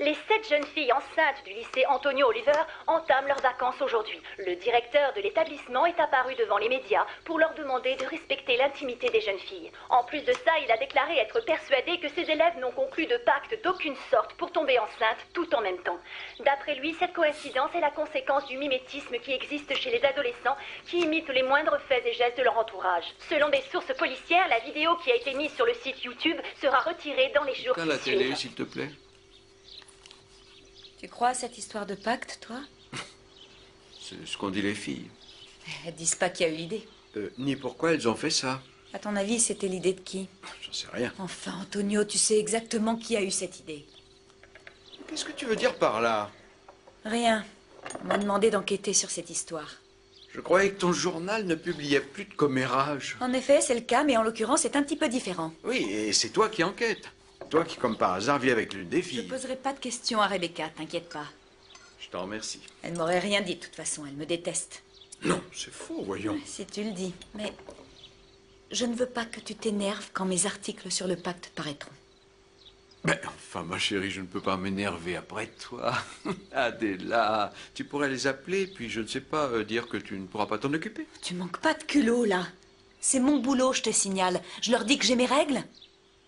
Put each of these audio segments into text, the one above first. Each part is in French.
Les 7 jeunes filles enceintes du lycée Antonio Oliver entament leurs vacances aujourd'hui. Le directeur de l'établissement est apparu devant les médias pour leur demander de respecter l'intimité des jeunes filles. En plus de ça, il a déclaré être persuadé que ses élèves n'ont conclu de pacte d'aucune sorte pour tomber enceinte tout en même temps. D'après lui, cette coïncidence est la conséquence du mimétisme qui existe chez les adolescents qui imitent les moindres faits et gestes de leur entourage. Selon des sources policières, la vidéo qui a été mise sur le site YouTube sera retirée dans les jours qui la télé, suivent. s'il te plaît. Tu crois à cette histoire de pacte, toi? C'est ce qu'ont dit les filles. Elles disent pas qui a eu l'idée. Ni pourquoi elles ont fait ça. À ton avis, c'était l'idée de qui? J'en sais rien. Enfin, Antonio, tu sais exactement qui a eu cette idée. Qu'est-ce que tu veux dire par là? Rien. On m'a demandé d'enquêter sur cette histoire. Je croyais que ton journal ne publiait plus de commérages. En effet, c'est le cas, mais en l'occurrence, c'est un petit peu différent. Oui, et c'est toi qui enquêtes. Toi qui, comme par hasard, vis avec l'une des Je filles. poserai pas de questions à Rebecca, t'inquiète pas. Je t'en remercie. Elle m'aurait rien dit, de toute façon, elle me déteste. Non, c'est faux, voyons. Si tu le dis, mais je ne veux pas que tu t'énerves quand mes articles sur le pacte paraîtront. Mais enfin, ma chérie, je ne peux pas m'énerver après toi. Adéla, tu pourrais les appeler, puis je ne sais pas, dire que tu ne pourras pas t'en occuper. Tu manques pas de culot, là. C'est mon boulot, je te signale. Je leur dis que j'ai mes règles.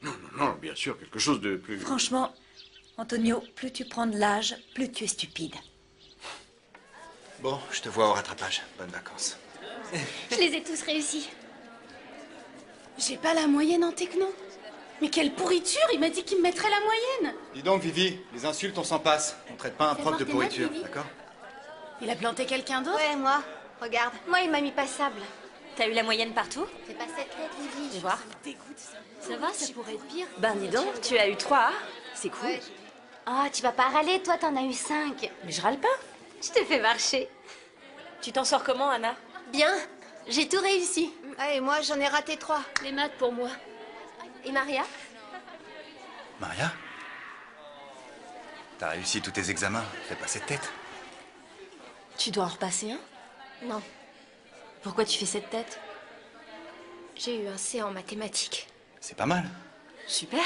Non, non, non, bien sûr, quelque chose de plus... Franchement, Antonio, plus tu prends de l'âge, plus tu es stupide. Bon, je te vois au rattrapage. Bonnes vacances. Je les ai tous réussis. J'ai pas la moyenne en techno. Mais quelle pourriture! Il m'a dit qu'il me mettrait la moyenne. Dis donc, Vivi, les insultes, on s'en passe. On traite pas un prof de voir tes notes, pourriture, Vivi. d'accord? Il a planté quelqu'un d'autre? Ouais, moi. Regarde, moi, il m'a mis passable. T'as eu la moyenne partout? C'est pas cette lettre, Vivi. Je vais voir. Dégoûte ça. Ça va, ça pourrait être pire. Ben dis donc, tu as eu 3 A. C'est cool. Ouais. Oh, tu vas pas râler, toi, t'en as eu 5. Mais je râle pas. Je te fais marcher. Tu t'en sors comment, Anna? Bien, j'ai tout réussi. Ouais, et moi, j'en ai raté 3. Les maths pour moi. Et Maria? Maria? T'as réussi tous tes examens. Fais pas cette tête. Tu dois en repasser un? Non, Pourquoi tu fais cette tête? j'ai eu un C en mathématiques. C'est pas mal. Super.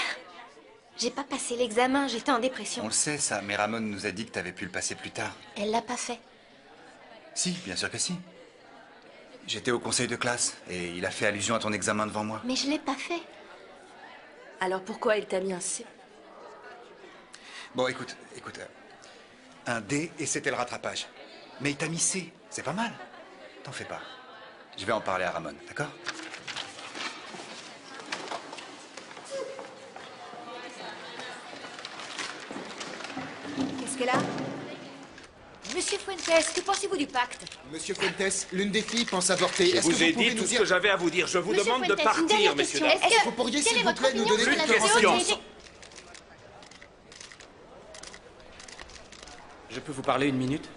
J'ai pas passé l'examen, j'étais en On dépression. le sait, ça, mais Ramon nous a dit que t'avais pu le passer plus tard. Elle l'a pas fait. Si, bien sûr que si. J'étais au conseil de classe, et il a fait allusion à ton examen devant moi. Mais je l'ai pas fait. Alors pourquoi il t'a mis un C? Bon, écoute, un D, et c'était le rattrapage. Mais il t'a mis C, c'est pas mal. T'en fais pas. Je vais en parler à Ramon, d'accord? Qu'est-ce qu'elle a? Monsieur Fuentes, que pensez-vous du pacte? Monsieur Fuentes, l'une des filles pense avorter. Je vous ai dit tout ce que j'avais à vous dire. Je vous Monsieur demande de Fuentes, une partir, dernière messieurs. question. Est-ce que... Vous pourriez, Quelle s'il est vous votre plaît, nous opinion donner sur Plus la de vidéo questions. qui a été- Je peux vous parler une minute?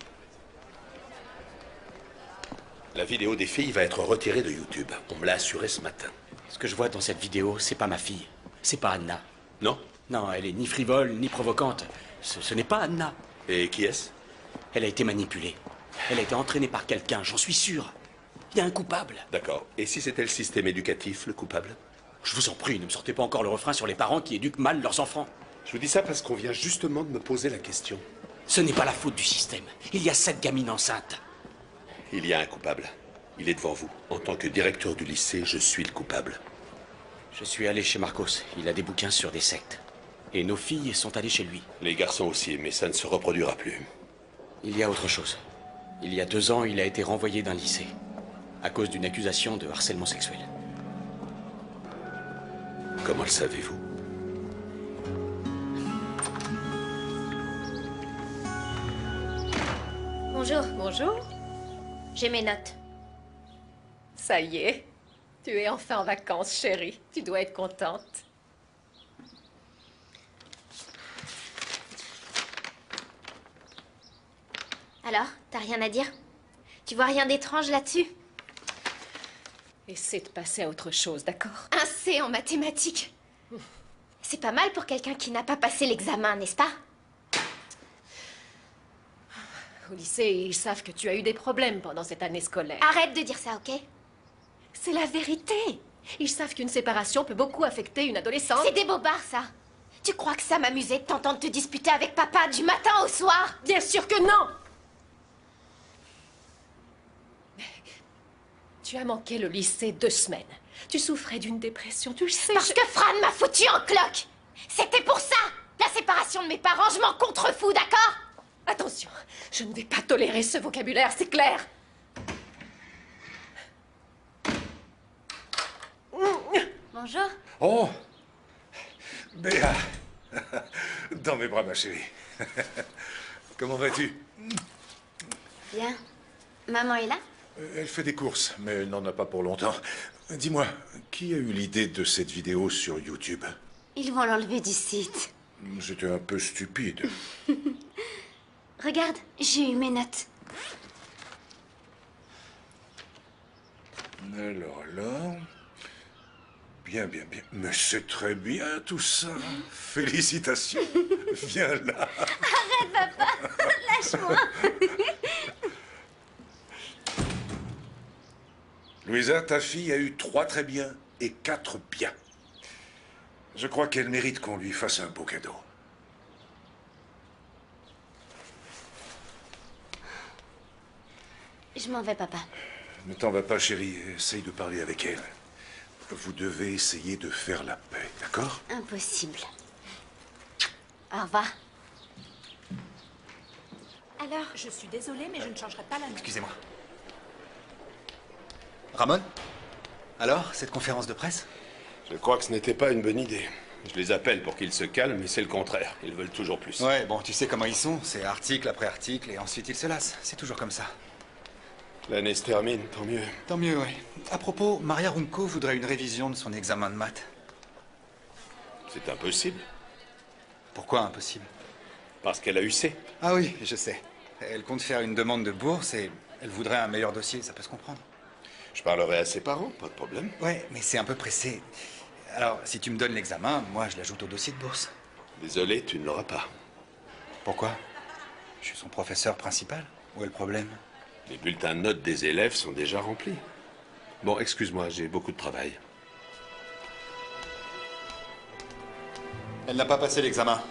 La vidéo des filles va être retirée de YouTube. On me l'a assuré ce matin. Ce que je vois dans cette vidéo, c'est pas ma fille. C'est pas Anna. Non? Non, elle est ni frivole, ni provocante. Ce n'est pas Anna. Et qui est-ce? Elle a été manipulée. Elle a été entraînée par quelqu'un, j'en suis sûr. Il y a un coupable. D'accord. Et si c'était le système éducatif, le coupable? Je vous en prie, ne me sortez pas encore le refrain sur les parents qui éduquent mal leurs enfants. Je vous dis ça parce qu'on vient justement de me poser la question. Ce n'est pas la faute du système. Il y a 7 gamines enceintes. Il y a un coupable. Il est devant vous. En tant que directeur du lycée, je suis le coupable. Je suis allé chez Marcos. Il a des bouquins sur des sectes. Et nos filles sont allées chez lui. Les garçons aussi, mais ça ne se reproduira plus. Il y a autre chose. Il y a 2 ans, il a été renvoyé d'un lycée. À cause d'une accusation de harcèlement sexuel. Comment le savez-vous? Bonjour, Bonjour. j'ai mes notes. Ça y est. Tu es enfin en vacances, chérie. Tu dois être contente. Alors, t'as rien à dire? Tu vois rien d'étrange là-dessus? Essaie de passer à autre chose, d'accord? Un C en mathématiques. C'est pas mal pour quelqu'un qui n'a pas passé l'examen, n'est-ce pas? Au lycée, ils savent que tu as eu des problèmes pendant cette année scolaire. Arrête de dire ça, ok? C'est la vérité. Ils savent qu'une séparation peut beaucoup affecter une adolescente. C'est des bobards, ça. Tu crois que ça m'amusait de t'entendre te disputer avec papa du matin au soir? Bien sûr que non! Tu as manqué le lycée 2 semaines. Tu souffrais d'une dépression, tu le sais. Parce que Fran m'a foutu en cloque! C'était pour ça! La séparation de mes parents, je m'en contrefous, d'accord? Attention, je ne vais pas tolérer ce vocabulaire, c'est clair. Bonjour. Oh! Béa! Dans mes bras, ma chérie. Comment vas-tu? Bien. Maman est là? Elle fait des courses, mais elle n'en a pas pour longtemps. Dis-moi, qui a eu l'idée de cette vidéo sur YouTube? Ils vont l'enlever du site. C'était un peu stupide. Regarde, j'ai eu mes notes. Alors... Bien. Mais c'est très bien tout ça. Félicitations. Viens là. Arrête, papa. Lâche-moi. Louisa, ta fille a eu 3 très bien et 4 bien. Je crois qu'elle mérite qu'on lui fasse un beau cadeau. Je m'en vais, papa. Ne t'en va pas, chérie. Essaye de parler avec elle. Vous devez essayer de faire la paix, d'accord? Impossible. Au revoir. Alors, je suis désolée, mais je ne changerai pas la note. Excusez-moi. Ramon? Alors, cette conférence de presse? Je crois que ce n'était pas une bonne idée. Je les appelle pour qu'ils se calment, mais c'est le contraire. Ils veulent toujours plus. Ouais, bon, tu sais comment ils sont. C'est article après article, et ensuite ils se lassent. C'est toujours comme ça. L'année se termine, tant mieux. Tant mieux, oui. À propos, Maria Runko voudrait une révision de son examen de maths. C'est impossible. Pourquoi impossible? Parce qu'elle a eu C. Ah oui, je sais. Elle compte faire une demande de bourse et elle voudrait un meilleur dossier, ça peut se comprendre. Je parlerai à ses parents, pas de problème. Ouais, mais c'est un peu pressé. Alors, si tu me donnes l'examen, moi je l'ajoute au dossier de bourse. Désolé, tu ne l'auras pas. Pourquoi? Je suis son professeur principal. Où est le problème? Les bulletins de notes des élèves sont déjà remplis. Bon, excuse-moi, j'ai beaucoup de travail. Elle n'a pas passé l'examen.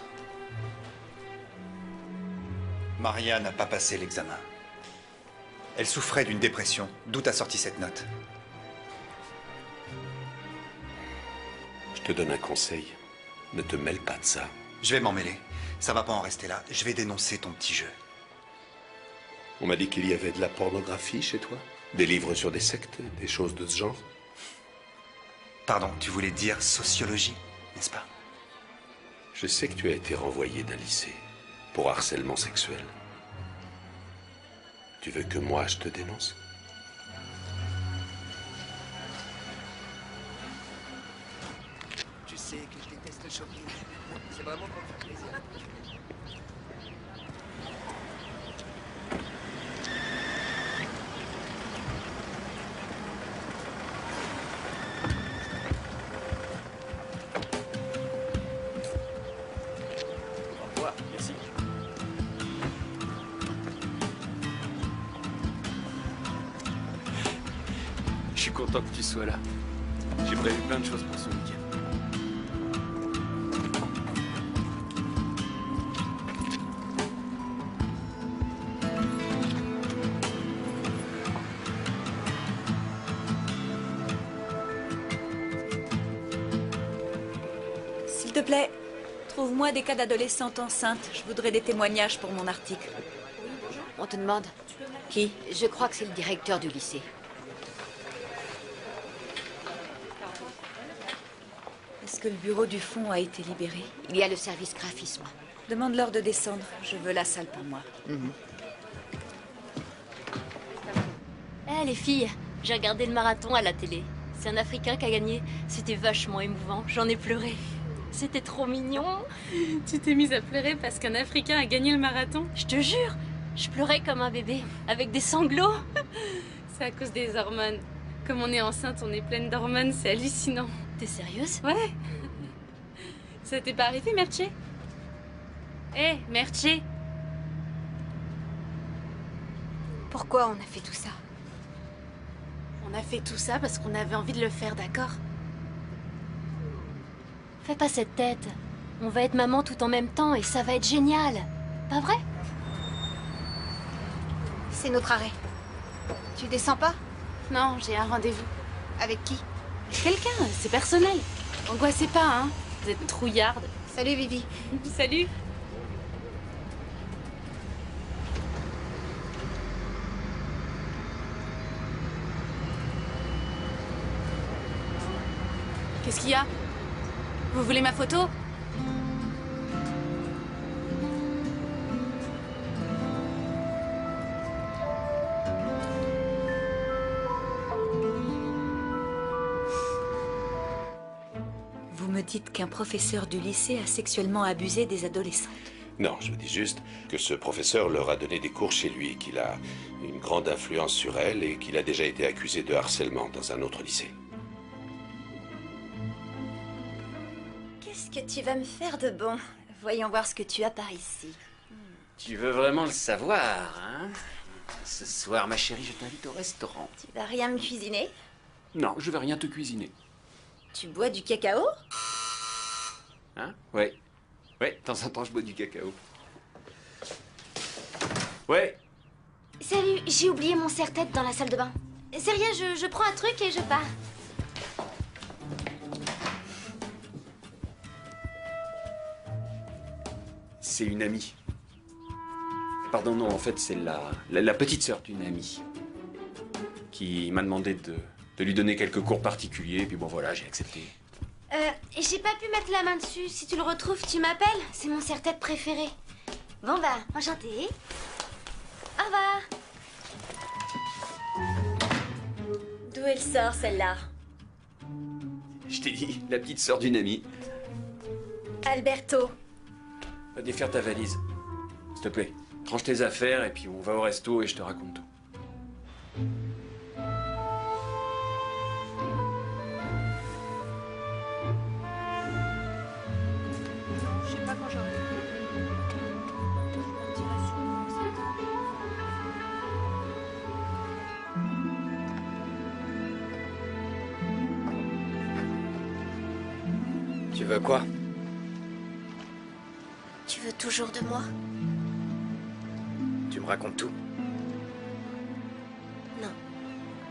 Maria n'a pas passé l'examen. Elle souffrait d'une dépression, d'où t'as sorti cette note. Je te donne un conseil. Ne te mêle pas de ça. Je vais m'en mêler. Ça va pas en rester là. Je vais dénoncer ton petit jeu. On m'a dit qu'il y avait de la pornographie chez toi. Des livres sur des sectes, des choses de ce genre. Pardon, tu voulais dire sociologie, n'est-ce pas? Je sais que tu as été renvoyé d'un lycée pour harcèlement sexuel. Tu veux que moi je te dénonce? Tu sais que je déteste le shopping. C'est vraiment pour me faire plaisir. Au revoir, merci. Je suis content que tu sois là. J'ai prévu plein de choses pour ce week-end. S'il te plaît, trouve-moi des cas d'adolescentes enceintes. Je voudrais des témoignages pour mon article. On te demande. Qui? Je crois que c'est le directeur du lycée. Est-ce que le bureau du fond a été libéré? Il y a le service graphisme. Demande-leur de descendre. Je veux la salle pour moi. Eh les filles, j'ai regardé le marathon à la télé. C'est un Africain qui a gagné. C'était vachement émouvant. J'en ai pleuré. C'était trop mignon. Tu t'es mise à pleurer parce qu'un Africain a gagné le marathon? Je te jure, je pleurais comme un bébé, avec des sanglots. C'est à cause des hormones. Comme on est enceinte, on est pleine d'hormones, c'est hallucinant. T'es sérieuse? Ouais. Ça t'est pas arrivé, Merche? Hé, Merche! Pourquoi on a fait tout ça? On a fait tout ça parce qu'on avait envie de le faire, d'accord? Fais pas cette tête. On va être maman tout en même temps et ça va être génial. Pas vrai? C'est notre arrêt. Tu descends pas? Non, j'ai un rendez-vous. Avec qui? Quelqu'un, c'est personnel. Angoissez pas, hein. Vous êtes trouillarde. Salut Vivi. Salut. Qu'est-ce qu'il y a? Vous voulez ma photo? Vous me dites qu'un professeur du lycée a sexuellement abusé des adolescentes. Non, je vous dis juste que ce professeur leur a donné des cours chez lui, qu'il a une grande influence sur elles et qu'il a déjà été accusé de harcèlement dans un autre lycée. Qu'est-ce que tu vas me faire de bon? Voyons voir ce que tu as par ici. Tu veux vraiment le savoir, hein? Ce soir, ma chérie, je t'invite au restaurant. Tu vas rien me cuisiner? Non, je vais rien te cuisiner. Tu bois du cacao? Hein? Ouais. Ouais, de temps en temps, je bois du cacao. Ouais. Salut, j'ai oublié mon serre-tête dans la salle de bain. C'est rien, je prends un truc et je pars. C'est une amie. Pardon, non, en fait, c'est la petite sœur d'une amie qui m'a demandé de lui donner quelques cours particuliers, puis bon, voilà, j'ai accepté. J'ai pas pu mettre la main dessus. Si tu le retrouves, tu m'appelles. C'est mon serre-tête préféré. Bon bah, enchantée. Au revoir. D'où elle sort, celle-là? Je t'ai dit, la petite sœur d'une amie. Alberto. Va défaire ta valise. S'il te plaît. Range tes affaires et puis on va au resto et je te raconte tout. Je sais pas quand j'aurai. Tu veux quoi? Tu veux toujours de moi? Tu me racontes tout? Non.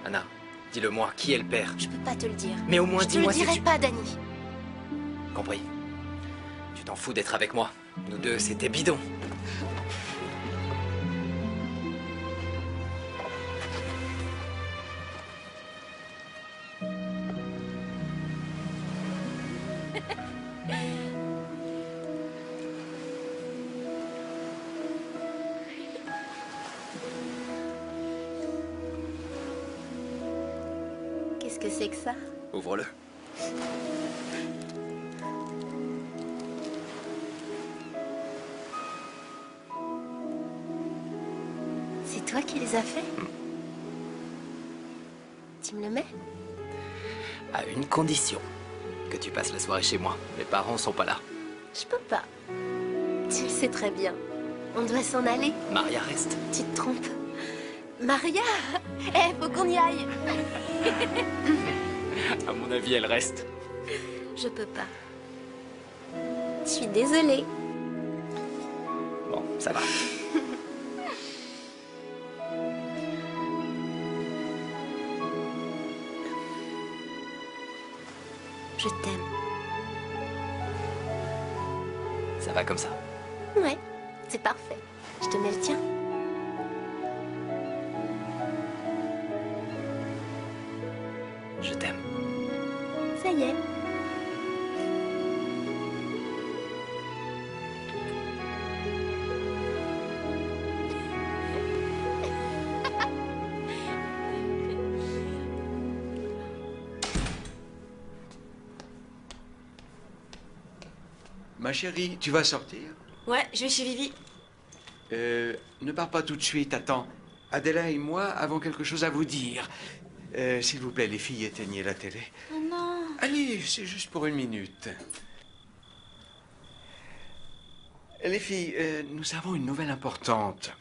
Anna, dis-le-moi, qui est le père? Je peux pas te le dire. Mais au moins dis-moi Je te le si dirai tu... pas, Dani. Compris. Tu t'en fous d'être avec moi. Nous deux, c'était bidon. Qu'est-ce que c'est que ça? Ouvre-le. C'est toi qui les as faits? Tu me le mets? À une condition. Que tu passes la soirée chez moi. Mes parents sont pas là. Je peux pas. Tu le sais très bien. On doit s'en aller. Maria reste. Tu te trompes. Maria! Eh, faut qu'on y aille. À mon avis, elle reste. Je peux pas. Je suis désolée. Bon, ça va. Je t'aime. Ça va comme ça. Ouais, c'est parfait. Je te mets le tien. Je t'aime. Ça y est. Ma chérie, tu vas sortir? Ouais, je vais chez Vivi. Ne pars pas tout de suite, attends. Adela et moi avons quelque chose à vous dire. S'il vous plaît, les filles, éteignez la télé. Oh non. Allez, c'est juste pour une minute. Les filles, nous avons une nouvelle importante.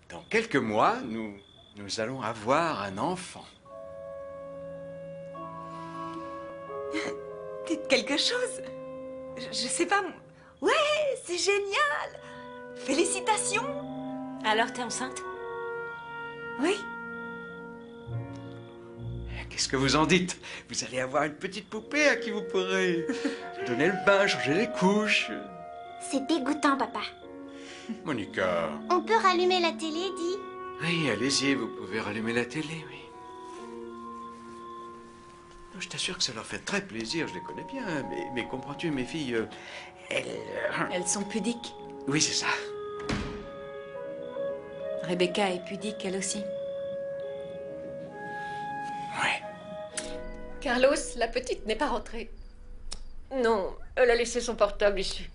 Dans quelques mois, nous allons avoir un enfant. Dites quelque chose. Je sais pas. Ouais, c'est génial. Félicitations. Alors, t'es enceinte? Oui. Qu'est-ce que vous en dites? Vous allez avoir une petite poupée à qui vous pourrez donner le bain, changer les couches. C'est dégoûtant, papa. Monica. On peut rallumer la télé, dis. Oui, allez-y, vous pouvez rallumer la télé, oui. Je t'assure que ça leur fait très plaisir, je les connais bien. Mais comprends-tu, mes filles, Elles sont pudiques. Oui, c'est ça. Rebecca est pudique, elle aussi. Carlos, la petite, n'est pas rentrée. Non, elle a laissé son portable ici.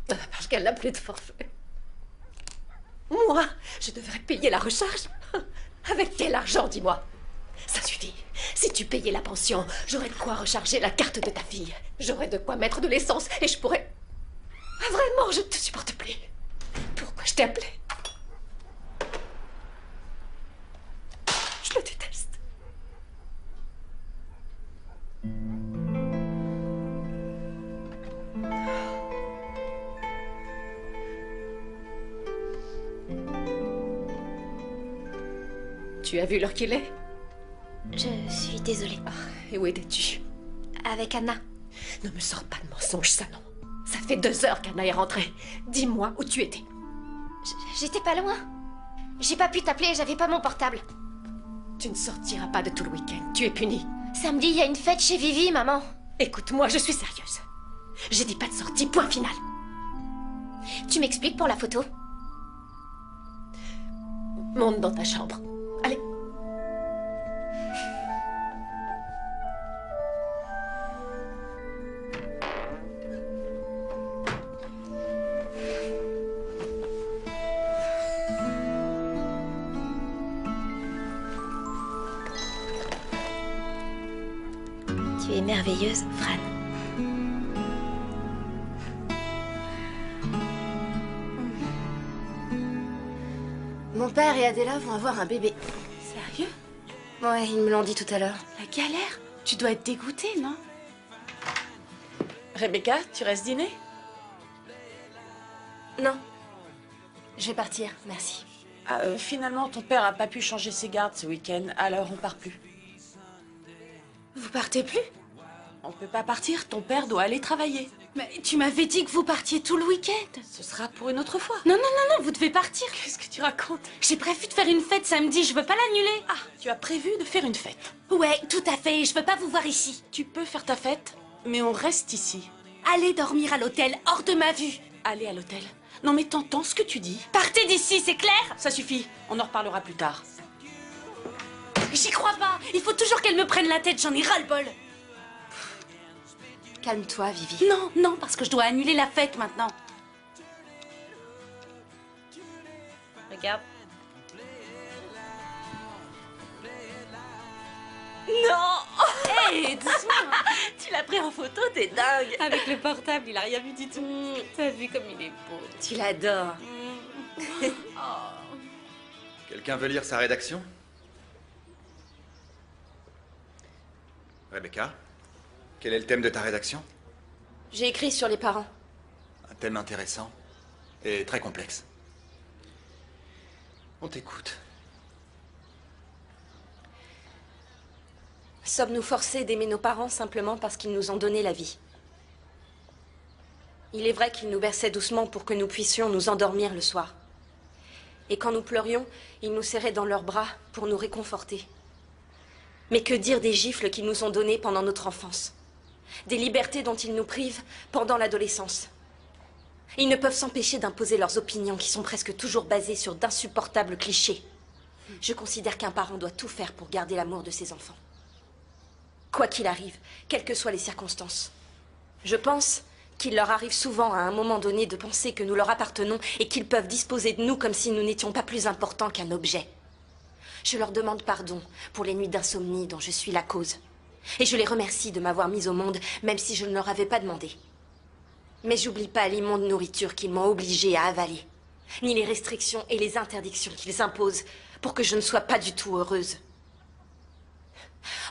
Parce qu'elle n'a plus de forfait. Moi, je devrais payer la recharge. Avec quel argent, dis-moi? Ça suffit. Si tu payais la pension, j'aurais de quoi recharger la carte de ta fille. J'aurais de quoi mettre de l'essence et je pourrais... Ah, vraiment, je ne te supporte plus. Pourquoi je t'ai appelé? Je le déteste. Tu as vu l'heure qu'il est? Je suis désolée. Et où étais-tu? Avec Anna. Ne me sors pas de mensonge, Salon. Ça fait 2 heures qu'Anna est rentrée. Dis-moi où tu étais. J'étais pas loin. J'ai pas pu t'appeler, j'avais pas mon portable. Tu ne sortiras pas de tout le week-end. Tu es punie. Samedi, il y a une fête chez Vivi, maman. Écoute-moi, je suis sérieuse. J'ai dit pas de sortie, point final. Tu m'expliques pour la photo? Monte dans ta chambre. Allez. Tu es merveilleuse, Fran. Mon père et Adela vont avoir un bébé. Sérieux? Ouais, ils me l'ont dit tout à l'heure. La galère? Tu dois être dégoûtée, non? Rebecca, tu restes dîner? Non. Je vais partir, merci. Finalement, ton père a pas pu changer ses gardes ce week-end, alors on part plus. Vous partez plus? On peut pas partir, ton père doit aller travailler. Mais tu m'avais dit que vous partiez tout le week-end. Ce sera pour une autre fois. Non, non, non, non, vous devez partir. Qu'est-ce que tu racontes? J'ai prévu de faire une fête samedi, je veux pas l'annuler. Ah, tu as prévu de faire une fête? Ouais, tout à fait, je veux pas vous voir ici. Tu peux faire ta fête, mais on reste ici. Allez dormir à l'hôtel, hors de ma vue. Aller à l'hôtel? Non mais t'entends ce que tu dis? Partez d'ici, c'est clair? Ça suffit, on en reparlera plus tard. J'y crois pas, il faut toujours qu'elle me prenne la tête, j'en ai ras-le-bol. Calme-toi, Vivi. Non, non, parce que je dois annuler la fête maintenant. Regarde. Non. Hé, doucement. Tu l'as pris en photo, t'es dingue. Avec le portable, il a rien vu du tout. T'as vu comme il est beau. Tu l'adores. Quelqu'un veut lire sa rédaction? Rebecca, quel est le thème de ta rédaction? J'ai écrit sur les parents. Un thème intéressant et très complexe. On t'écoute. Sommes-nous forcés d'aimer nos parents simplement parce qu'ils nous ont donné la vie? Il est vrai qu'ils nous berçaient doucement pour que nous puissions nous endormir le soir. Et quand nous pleurions, ils nous serraient dans leurs bras pour nous réconforter. Mais que dire des gifles qu'ils nous ont données pendant notre enfance? Des libertés dont ils nous privent pendant l'adolescence. Ils ne peuvent s'empêcher d'imposer leurs opinions qui sont presque toujours basées sur d'insupportables clichés. Je considère qu'un parent doit tout faire pour garder l'amour de ses enfants. Quoi qu'il arrive, quelles que soient les circonstances. Je pense qu'il leur arrive souvent à un moment donné de penser que nous leur appartenons et qu'ils peuvent disposer de nous comme si nous n'étions pas plus importants qu'un objet. Je leur demande pardon pour les nuits d'insomnie dont je suis la cause. Et je les remercie de m'avoir mise au monde, même si je ne leur avais pas demandé. Mais j'oublie pas l'immonde nourriture qu'ils m'ont obligée à avaler, ni les restrictions et les interdictions qu'ils imposent pour que je ne sois pas du tout heureuse.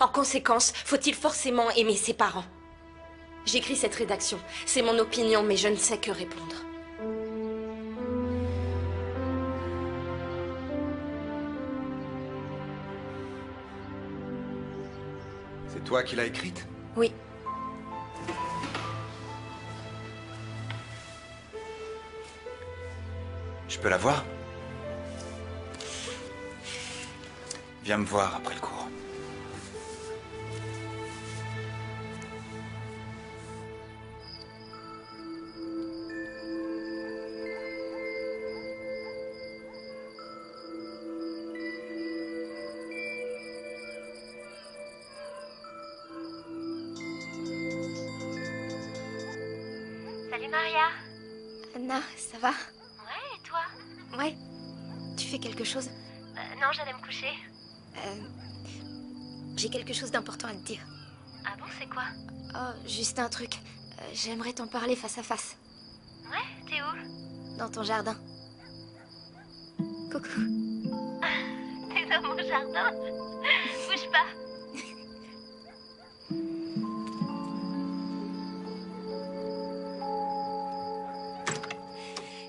En conséquence, faut-il forcément aimer ses parents? J'écris cette rédaction. C'est mon opinion, mais je ne sais que répondre. C'est toi qui l'as écrite? Oui. Je peux la voir? Viens me voir après le cours. Salut Maria. Anna, ça va? Ouais, et toi? Ouais. Tu fais quelque chose? Non, j'allais me coucher. J'ai quelque chose d'important à te dire. Ah bon, c'est quoi? Oh, juste un truc. J'aimerais t'en parler face à face. Ouais, t'es où? Dans ton jardin. Coucou. T'es dans mon jardin? Bouge pas.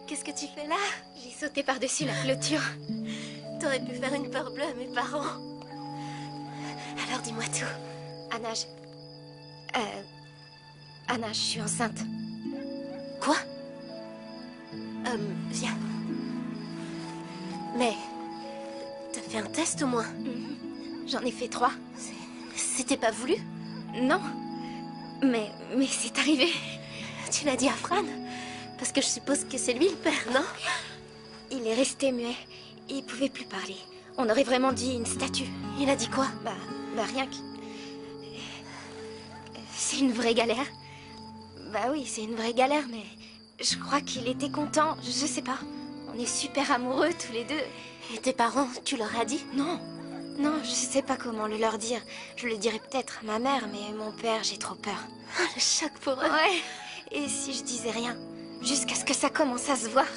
Qu'est-ce que tu fais là? J'ai sauté par-dessus la clôture. T'aurais pu faire une peur bleue à mes parents. Alors dis-moi tout. Anna, Anna, je suis enceinte. Quoi? Viens. Mais... T'as fait un test au moins? J'en ai fait 3. C'était pas voulu? Non. Mais c'est arrivé. Tu l'as dit à Fran? Parce que je suppose que c'est lui le père, non? Il est resté muet. Il pouvait plus parler. On aurait vraiment dit une statue. Il a dit quoi? Bah rien que... C'est une vraie galère. Bah oui, c'est une vraie galère, mais... Je crois qu'il était content, je sais pas. On est super amoureux tous les deux. Et tes parents, tu leur as dit? Non. Non, je sais pas comment le leur dire. Je le dirais peut-être à ma mère, mais mon père, j'ai trop peur. Le choc pour eux. Ouais. Et si je disais rien? Jusqu'à ce que ça commence à se voir.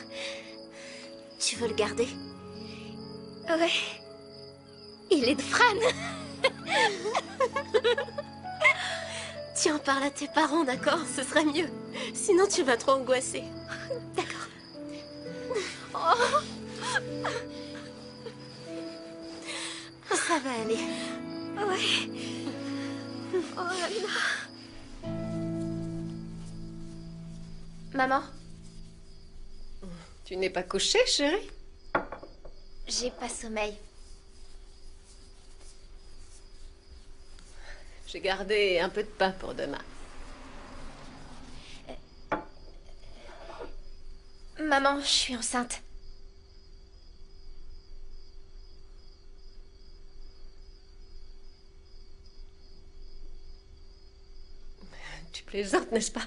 Tu veux le garder? Ouais. Il est de Fran. Tu en parles à tes parents, d'accord? Ce serait mieux. Sinon, tu vas trop angoisser. D'accord. Oh. Ça va aller. Ouais. Oh là là. Maman? Tu n'es pas couchée, chérie? J'ai pas sommeil. J'ai gardé un peu de pain pour demain. Maman, je suis enceinte. Tu plaisantes, n'est-ce pas?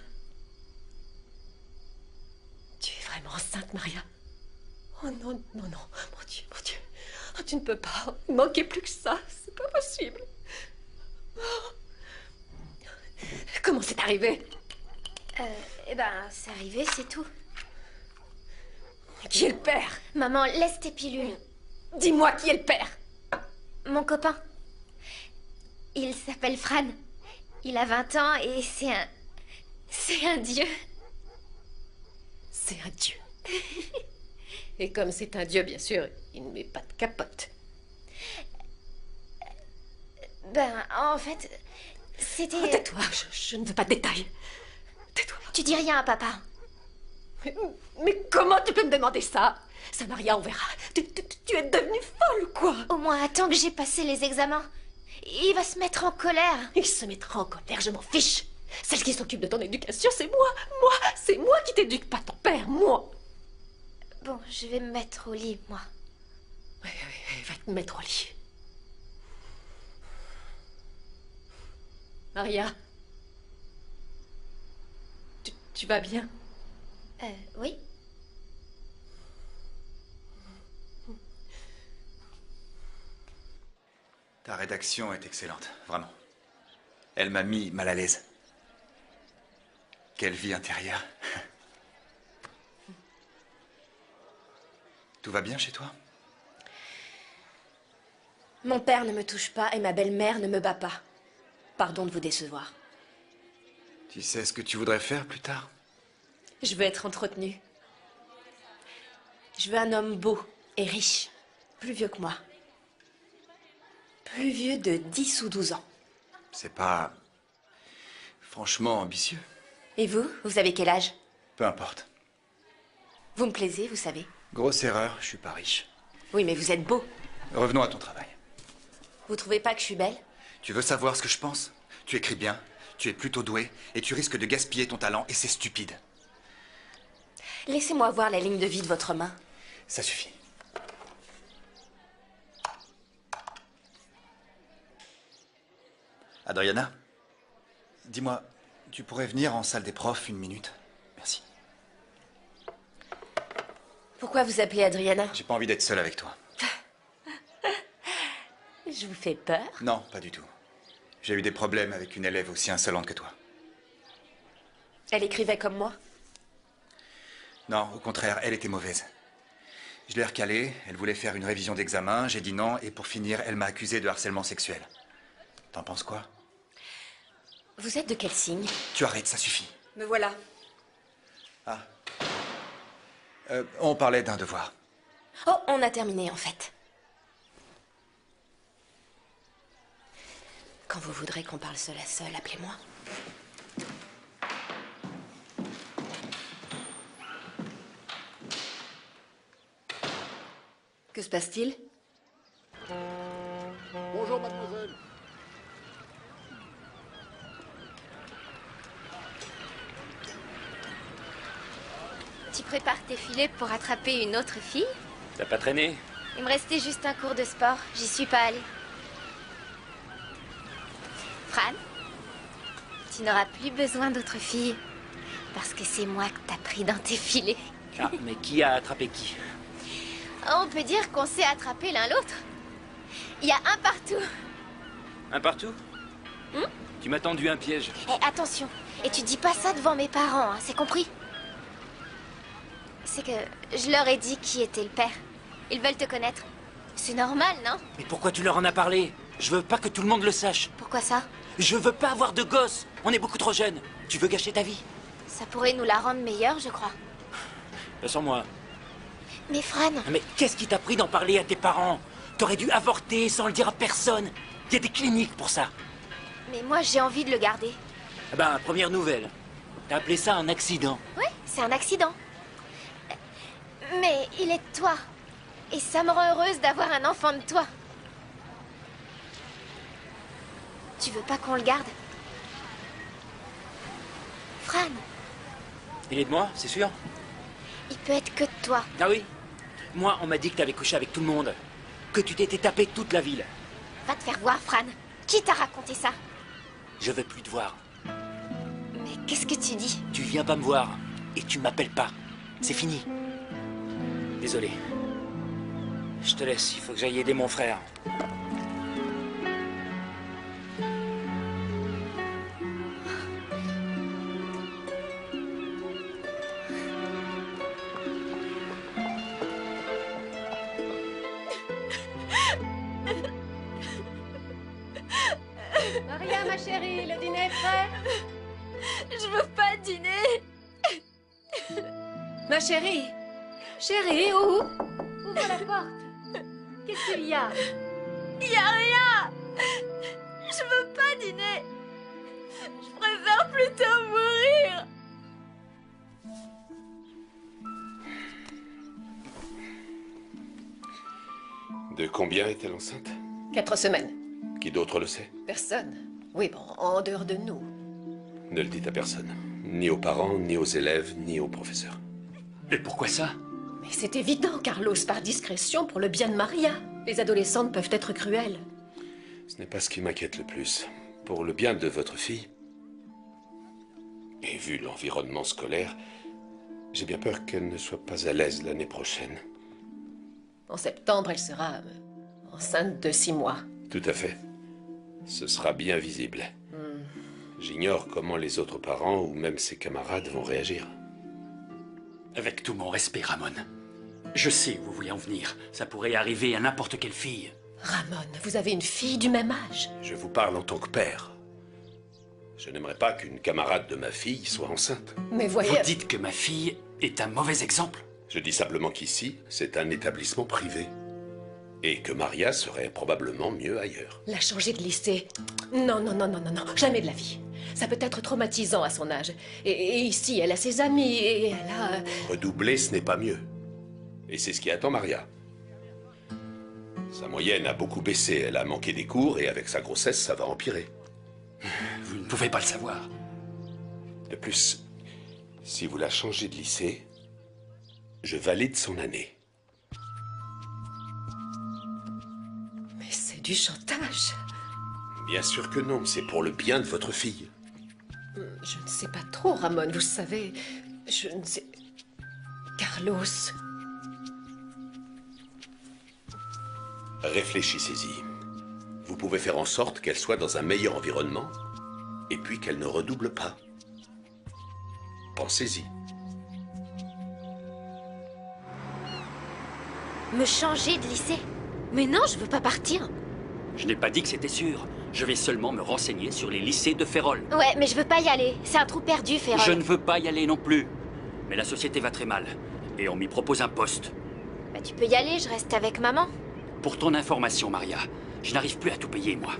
Tu es vraiment enceinte, Maria? Oh non, non, non. Mon Dieu, mon Dieu. Oh, tu ne peux pas. Il manquait plus que ça. C'est pas possible. Oh. Comment c'est arrivé? Eh ben, c'est arrivé, c'est tout. Qui est le père? Maman, laisse tes pilules. Dis-moi qui est le père? Mon copain. Il s'appelle Fran. Il a 20 ans et c'est un... C'est un dieu. C'est un dieu. Et comme c'est un dieu, bien sûr, il ne met pas de capote. Ben, en fait, c'était... Oh, tais-toi, je ne veux pas de détails. Tais-toi. Tu dis rien à papa. Mais comment tu peux me demander ça? Ça, Maria, on verra. Tu es devenue folle ou quoi? Au moins, attends que j'ai passé les examens. Il va se mettre en colère. Il se mettra en colère, je m'en fiche. Celle qui s'occupe de ton éducation, c'est moi. C'est moi qui t'éduque, pas ton père, moi. Bon, je vais me mettre au lit, moi. Oui, va te mettre au lit. Maria, tu vas bien? Oui. Ta rédaction est excellente, vraiment. Elle m'a mis mal à l'aise. Quelle vie intérieure. Tout va bien chez toi? Mon père ne me touche pas et ma belle-mère ne me bat pas. Pardon de vous décevoir. Tu sais ce que tu voudrais faire plus tard? Je veux être entretenue. Je veux un homme beau et riche, plus vieux que moi. Plus vieux de 10 ou 12 ans. C'est pas... franchement ambitieux. Et vous, vous avez quel âge? Peu importe. Vous me plaisez, vous savez. Grosse erreur, je suis pas riche. Oui, mais vous êtes beau. Revenons à ton travail. Vous trouvez pas que je suis belle? Tu veux savoir ce que je pense? Tu écris bien, tu es plutôt doué, et tu risques de gaspiller ton talent, et c'est stupide. Laissez-moi voir la ligne de vie de votre main. Ça suffit. Adriana, dis-moi, tu pourrais venir en salle des profs une minute? Merci. Pourquoi vous appelez Adriana? J'ai pas envie d'être seul avec toi. Je vous fais peur? Non, pas du tout. J'ai eu des problèmes avec une élève aussi insolente que toi. Elle écrivait comme moi? Non, au contraire, elle était mauvaise. Je l'ai recalée, elle voulait faire une révision d'examen, j'ai dit non, et pour finir, elle m'a accusé de harcèlement sexuel. T'en penses quoi? Vous êtes de quel signe? Tu arrêtes, ça suffit. Me voilà. Ah. On parlait d'un devoir. Oh, on a terminé en fait. Quand vous voudrez qu'on parle seul à seul, appelez-moi. Que se passe-t-il? Bonjour, mademoiselle. Tu prépares tes filets pour attraper une autre fille? T'as pas traîné? Il me restait juste un cours de sport. J'y suis pas allée. Fran, tu n'auras plus besoin d'autres filles. Parce que c'est moi que t'as pris dans tes filets. Ah, mais qui a attrapé qui? On peut dire qu'on s'est attrapés l'un l'autre. Il y a un partout. Un partout? Tu m'as tendu un piège. Eh, attention. Et tu dis pas ça devant mes parents, hein, c'est compris? C'est que je leur ai dit qui était le père. Ils veulent te connaître. C'est normal, non? Mais pourquoi tu leur en as parlé? Je veux pas que tout le monde le sache. Pourquoi ça? Je veux pas avoir de gosse. On est beaucoup trop jeunes. Tu veux gâcher ta vie? Ça pourrait nous la rendre meilleure, je crois. Sans moi. Mais Fran... Mais qu'est-ce qui t'a pris d'en parler à tes parents? T'aurais dû avorter sans le dire à personne. Il y a des cliniques pour ça. Mais moi, j'ai envie de le garder. Ah ben, première nouvelle. T'as appelé ça un accident. Oui, c'est un accident. Mais il est de toi. Et ça me rend heureuse d'avoir un enfant de toi. Tu veux pas qu'on le garde? Fran, Il est de moi, c'est sûr? il peut être que de toi. Ah oui? Moi, on m'a dit que t'avais couché avec tout le monde. Que tu t'étais tapé toute la ville. Va te faire voir, Fran. Qui t'a raconté ça? Je veux plus te voir. Mais qu'est-ce que tu dis? Tu viens pas me voir. Et tu m'appelles pas. C'est fini. Désolé. Je te laisse, il faut que j'aille aider mon frère. Maria, ma chérie, le dîner est prêt? Je veux pas dîner. Ma chérie. Chérie, où? Ouvre la porte. Qu'est-ce qu'il y a? Y a rien. Je veux pas dîner. Je préfère plutôt mourir. De combien est-elle enceinte? 4 semaines. Qui d'autre le sait? Personne. Oui, bon, en dehors de nous. Ne le dites à personne. Ni aux parents, ni aux élèves, ni aux professeurs. Et pourquoi ça? Mais c'est évident, Carlos, par discrétion pour le bien de Maria. Les adolescentes peuvent être cruelles. Ce n'est pas ce qui m'inquiète le plus. Pour le bien de votre fille, et vu l'environnement scolaire, j'ai bien peur qu'elle ne soit pas à l'aise l'année prochaine. En septembre, elle sera enceinte de 6 mois. Tout à fait. Ce sera bien visible. J'ignore comment les autres parents ou même ses camarades vont réagir. Avec tout mon respect, Ramon. Je sais où vous voulez en venir. Ça pourrait arriver à n'importe quelle fille. Ramon, vous avez une fille du même âge. Je vous parle en tant que père. Je n'aimerais pas qu'une camarade de ma fille soit enceinte. Mais voyez... Vous dites que ma fille est un mauvais exemple? Je dis simplement qu'ici, c'est un établissement privé. Et que Maria serait probablement mieux ailleurs. La changer de lycée? Non, non, non, non, non, non, jamais de la vie. Ça peut être traumatisant à son âge. Et ici, elle a ses amis et elle a... Redoubler, ce n'est pas mieux. Et c'est ce qui attend Maria. Sa moyenne a beaucoup baissé, elle a manqué des cours et avec sa grossesse, ça va empirer. Vous ne pouvez pas le savoir. De plus, si vous la changez de lycée, je valide son année. Mais c'est du chantage. Bien sûr que non, c'est pour le bien de votre fille. Je ne sais pas trop, Ramon, vous savez. Je ne sais... Carlos... Réfléchissez-y. Vous pouvez faire en sorte qu'elle soit dans un meilleur environnement et puis qu'elle ne redouble pas. Pensez-y. Me changer de lycée? Mais non, je veux pas partir. Je n'ai pas dit que c'était sûr. Je vais seulement me renseigner sur les lycées de Férol. Ouais, mais je veux pas y aller. C'est un trou perdu, Férol. Je ne veux pas y aller non plus. Mais la société va très mal. Et on m'y propose un poste. Bah, tu peux y aller, je reste avec maman. Pour ton information, Maria, je n'arrive plus à tout payer, moi.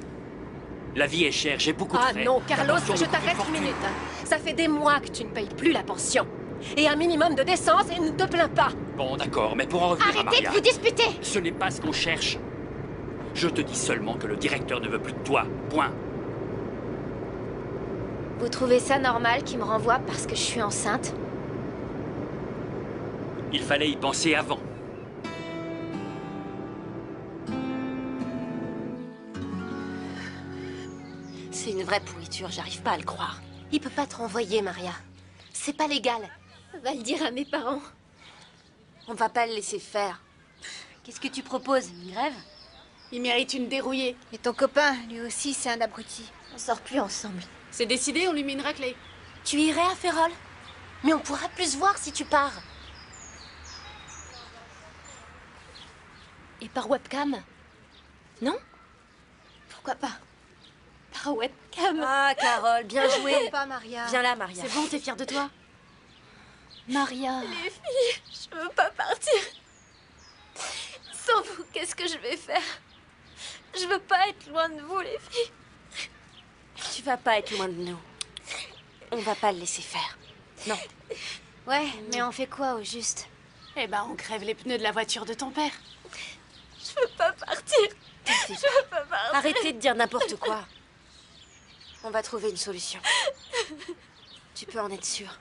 La vie est chère, j'ai beaucoup de Ah frais. non, Carlos, La pension je me coûte t'arrête fortune. une minute. Ça fait des mois que tu ne payes plus la pension. Et un minimum de décence et ne te plains pas. Bon, d'accord, mais pour en revenir à Arrêtez Maria... de vous disputer. Ce n'est pas ce qu'on cherche. Je te dis seulement que le directeur ne veut plus de toi. Point. Vous trouvez ça normal qu'il me renvoie parce que je suis enceinte? Il fallait y penser avant. C'est une vraie pourriture, j'arrive pas à le croire. Il peut pas te renvoyer, Maria. C'est pas légal. Va le dire à mes parents. On va pas le laisser faire. Qu'est-ce que tu proposes? Une grève? Il mérite une dérouillée. Et ton copain, lui aussi, c'est un abruti. On sort plus ensemble. C'est décidé, on lui met une raclée. Tu irais à Férol? Mais on pourra plus se voir si tu pars. Et par webcam? Non? Pourquoi pas? Par webcam? Ah, Carole, bien joué. Pas, Maria. Viens là, Maria. C'est bon, t'es fière de toi? Maria... Les filles, je veux pas partir. Sans vous, qu'est-ce que je vais faire? Je veux pas être loin de vous, les filles. Tu vas pas être loin de nous. On va pas le laisser faire. Non. Ouais, mais on fait quoi au juste? Eh ben, on crève les pneus de la voiture de ton père. Je veux pas partir. Je veux pas partir. Arrêtez de dire n'importe quoi. On va trouver une solution. Tu peux en être sûre.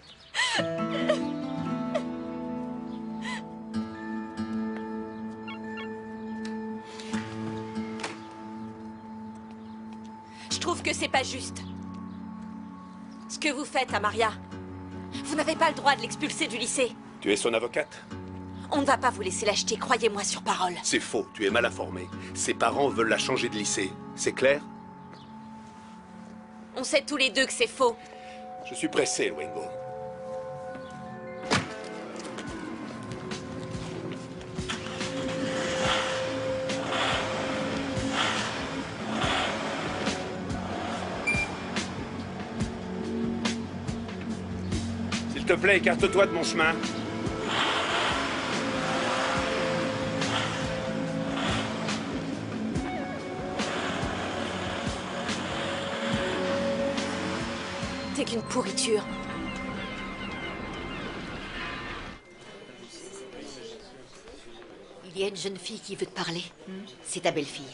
Je trouve que c'est pas juste. Ce que vous faites à Maria. Vous n'avez pas le droit de l'expulser du lycée. Tu es son avocate? On ne va pas vous laisser l'acheter, croyez-moi sur parole. C'est faux, tu es mal informé. Ses parents veulent la changer de lycée. C'est clair? On sait tous les deux que c'est faux. Je suis pressé, Luengo. S'il te plaît, écarte-toi de mon chemin. T'es qu'une pourriture. Il y a une jeune fille qui veut te parler. C'est ta belle-fille.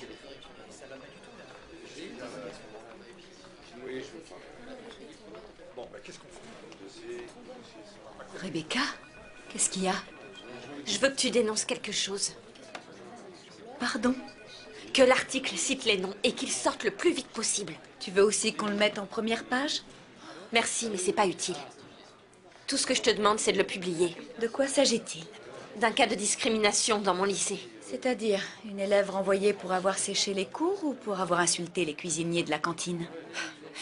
Rebecca, qu'est-ce qu'il y a? Je veux que tu dénonces quelque chose. Pardon? Que l'article cite les noms et qu'il sorte le plus vite possible. Tu veux aussi qu'on le mette en première page? Merci, mais c'est pas utile. Tout ce que je te demande, c'est de le publier. De quoi s'agit-il? D'un cas de discrimination dans mon lycée. C'est-à-dire, une élève renvoyée pour avoir séché les cours ou pour avoir insulté les cuisiniers de la cantine?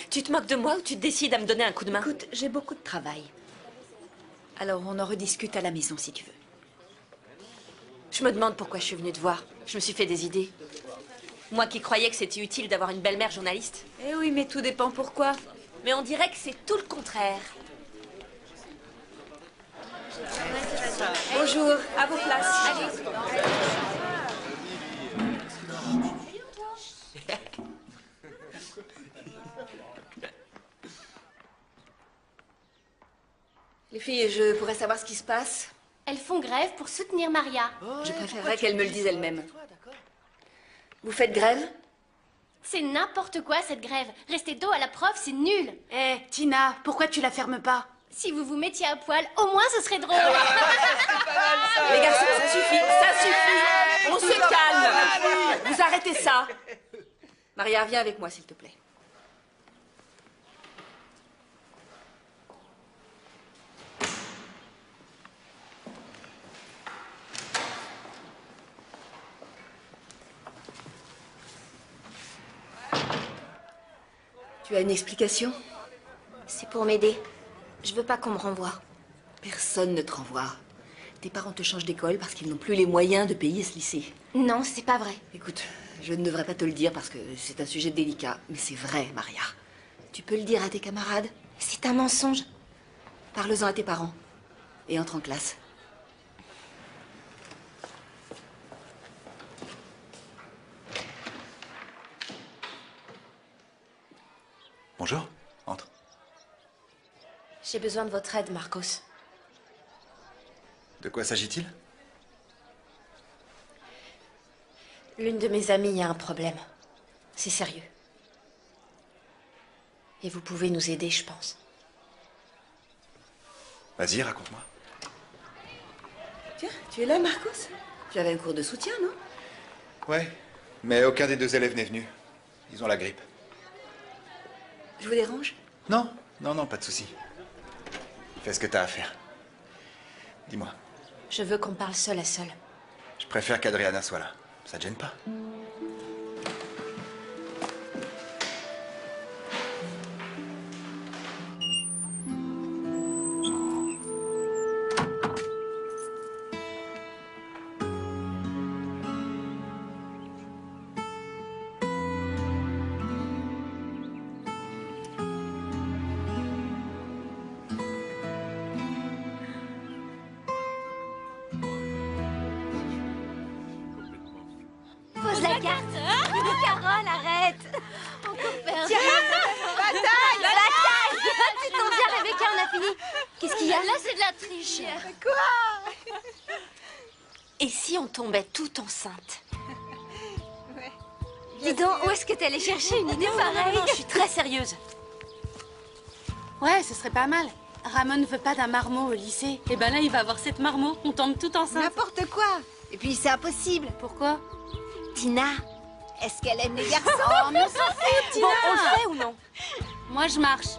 Tu te moques de moi ou tu te décides à me donner un coup de main? Écoute, j'ai beaucoup de travail. Alors on en rediscute à la maison si tu veux. Je me demande pourquoi je suis venue te voir. Je me suis fait des idées. Moi qui croyais que c'était utile d'avoir une belle-mère journaliste. Eh oui, mais tout dépend pourquoi. Mais on dirait que c'est tout le contraire. Bonjour, à vos places. Allez. Les filles, je pourrais savoir ce qui se passe? Elles font grève pour soutenir Maria. Je préférerais qu'elles me le disent elles-mêmes. Vous faites grève? C'est n'importe quoi cette grève. Rester dos à la prof, c'est nul. Eh, Tina, pourquoi tu la fermes pas? Si vous vous mettiez à poil, au moins ce serait drôle. Les garçons, ça suffit, ça suffit. On se calme. Vous arrêtez ça. Maria, viens avec moi, s'il te plaît. Tu as une explication? C'est pour m'aider. Je veux pas qu'on me renvoie. Personne ne te renvoie. Tes parents te changent d'école parce qu'ils n'ont plus les moyens de payer ce lycée. Non, c'est pas vrai. Écoute, je ne devrais pas te le dire parce que c'est un sujet délicat, mais c'est vrai, Maria. Tu peux le dire à tes camarades? C'est un mensonge. Parle-en à tes parents et entre en classe. Bonjour, entre. J'ai besoin de votre aide, Marcos. De quoi s'agit-il? L'une de mes amies a un problème. C'est sérieux. Et vous pouvez nous aider, je pense. Vas-y, raconte-moi. Tiens, tu es là, Marcos? Tu avais un cours de soutien, non? Ouais, mais aucun des deux élèves n'est venu. Ils ont la grippe. Je vous dérange? Non, non, pas de souci. Fais ce que t'as à faire. Dis-moi. Je veux qu'on parle seul à seul. Je préfère qu'Adriana soit là. Ça te gêne pas? Pose la carte. Carole, arrête. Encore perdu. Tiens, bataille. Tu t'en viens, Rebecca, on a fini. Qu'est-ce qu'il y a? Là, c'est de la triche. Quoi? Et si on tombait toute enceinte? Dis donc, où est-ce que t'es allée chercher une idée pareille? Non, je suis très sérieuse. Ouais, ce serait pas mal. Ramon ne veut pas d'un marmot au lycée. Et ben là, il va avoir 7 marmots. On tombe tout enceinte. N'importe quoi. Et puis c'est impossible. Pourquoi? Tina, est-ce qu'elle aime les garçons? Oh, mais on s'en fout, Tina. Bon, on le fait ou non? Moi, je marche.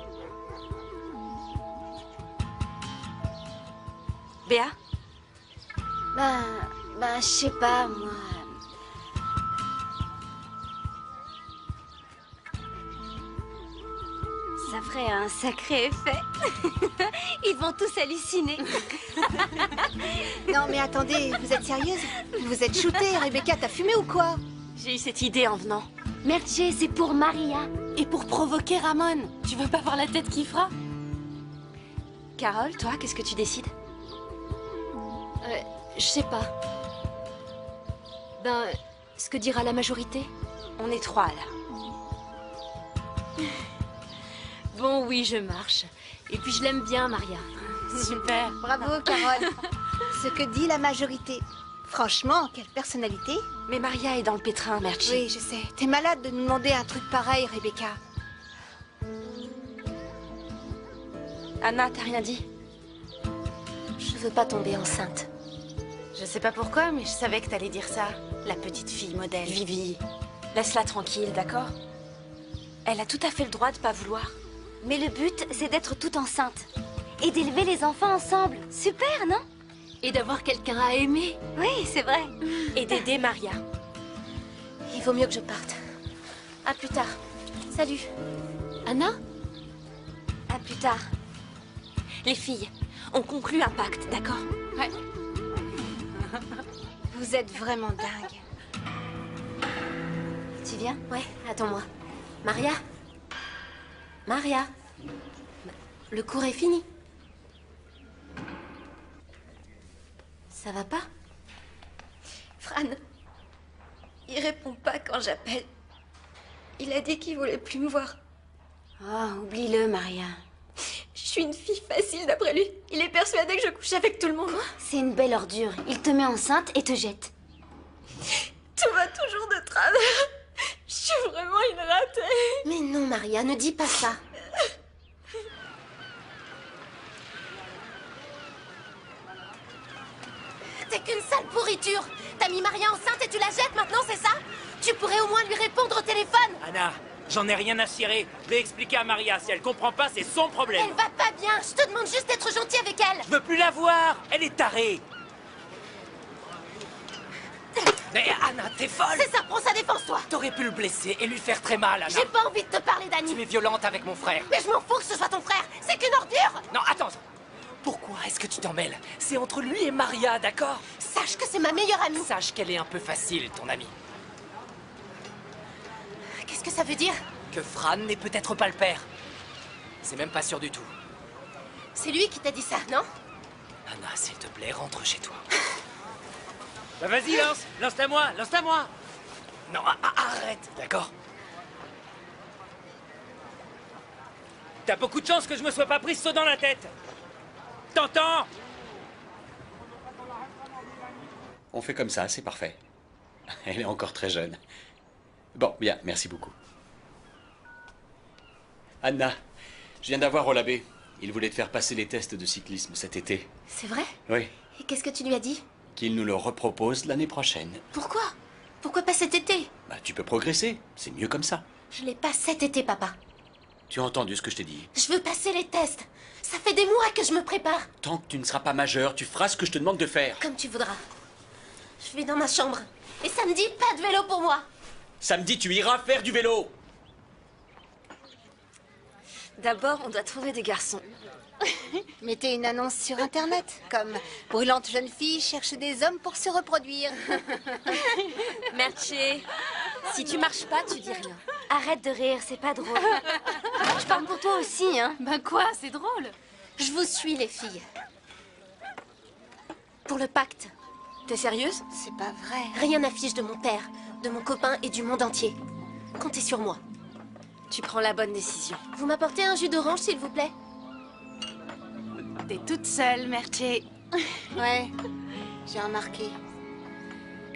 Béa? Je sais pas, moi. Ça ferait un sacré effet. Ils vont tous halluciner. Non mais attendez, vous êtes sérieuse? Vous êtes shootée, Rebecca, t'as fumé ou quoi? J'ai eu cette idée en venant. Merché, c'est pour Maria. Et pour provoquer Ramon. Tu veux pas voir la tête qu'il fera? Carole, toi, qu'est-ce que tu décides? Je sais pas. Ce que dira la majorité. On est 3, là. Bon, oui, je marche. Et puis, je l'aime bien, Maria. Super. Bravo, Carole. Ce que dit la majorité. Franchement, quelle personnalité. Mais Maria est dans le pétrin, Merci. Oui, je sais. T'es malade de nous demander un truc pareil, Rebecca. Anna, t'as rien dit? Je veux pas tomber enceinte. Je sais pas pourquoi, mais je savais que t'allais dire ça. La petite fille modèle. Vivi, laisse-la tranquille, d'accord? Elle a tout à fait le droit de pas vouloir. Mais le but, c'est d'être toute enceinte. Et d'élever les enfants ensemble. Super, non? Et d'avoir quelqu'un à aimer. Oui, c'est vrai. Et d'aider Maria. Il vaut mieux que je parte. À plus tard. Salut. Anna? À plus tard. Les filles, on conclut un pacte, d'accord? Ouais. Vous êtes vraiment dingue. Tu viens? Ouais, attends-moi. Maria? Maria? Le cours est fini. Ça va pas? Fran, il répond pas quand j'appelle. Il a dit qu'il voulait plus me voir. Oh, oublie-le, Maria. Je suis une fille facile d'après lui. Il est persuadé que je couche avec tout le monde. C'est une belle ordure. Il te met enceinte et te jette. Tout va toujours de travers. Je suis vraiment une ratée. Mais non, Maria, ne dis pas ça. T'es qu'une sale pourriture. T'as mis Maria enceinte et tu la jettes maintenant, c'est ça? Tu pourrais au moins lui répondre au téléphone. Anna, j'en ai rien à cirer. Je vais expliquer à Maria. Si elle comprend pas, c'est son problème. Elle va pas bien. Je te demande juste d'être gentil avec elle. Je veux plus la voir. Elle est tarée. Mais Anna, t'es folle. C'est ça, prends sa défense, toi. T'aurais pu le blesser et lui faire très mal, Anna. J'ai pas envie de te parler, Dani. Tu es violente avec mon frère. Mais je m'en fous que ce soit ton frère. C'est qu'une ordure. Non, attends. Pourquoi est-ce que tu t'en mêles? C'est entre lui et Maria, d'accord? Sache que c'est ma meilleure amie. Sache qu'elle est un peu facile, ton amie. Qu'est-ce que ça veut dire? Que Fran n'est peut-être pas le père. C'est même pas sûr du tout. C'est lui qui t'a dit ça, non? Anna, s'il te plaît, rentre chez toi. Bah vas-y, lance. Lance-la moi, lance-la moi. Non, arrête, d'accord? T'as beaucoup de chance que je me sois pas pris ce saut dans la tête. T'entends? On fait comme ça, c'est parfait. Elle est encore très jeune. Bon, bien, merci beaucoup. Anna, je viens d'avoir au labé. Il voulait te faire passer les tests de cyclisme cet été. C'est vrai? Oui. Et qu'est-ce que tu lui as dit? Qu'il nous le repropose l'année prochaine. Pourquoi? Pourquoi pas cet été? Bah, tu peux progresser. C'est mieux comme ça. Je l'ai pas cet été, papa. Tu as entendu ce que je t'ai dit? Je veux passer les tests. Ça fait des mois que je me prépare. Tant que tu ne seras pas majeur, tu feras ce que je te demande de faire. Comme tu voudras. Je vais dans ma chambre. Et samedi, pas de vélo pour moi. Samedi, tu iras faire du vélo. D'abord, on doit trouver des garçons. Mettez une annonce sur Internet, comme « Brûlante jeune fille cherche des hommes pour se reproduire ». Merche, si tu marches pas, tu dis rien. Arrête de rire, c'est pas drôle. Je parle pour toi aussi, hein. Ben quoi, c'est drôle. Je vous suis, les filles. Pour le pacte. T'es sérieuse? C'est pas vrai. Rien n'affiche de mon père, de mon copain et du monde entier. Comptez sur moi. Tu prends la bonne décision. Vous m'apportez un jus d'orange, s'il vous plaît? T'es toute seule, Merche. Ouais, j'ai remarqué.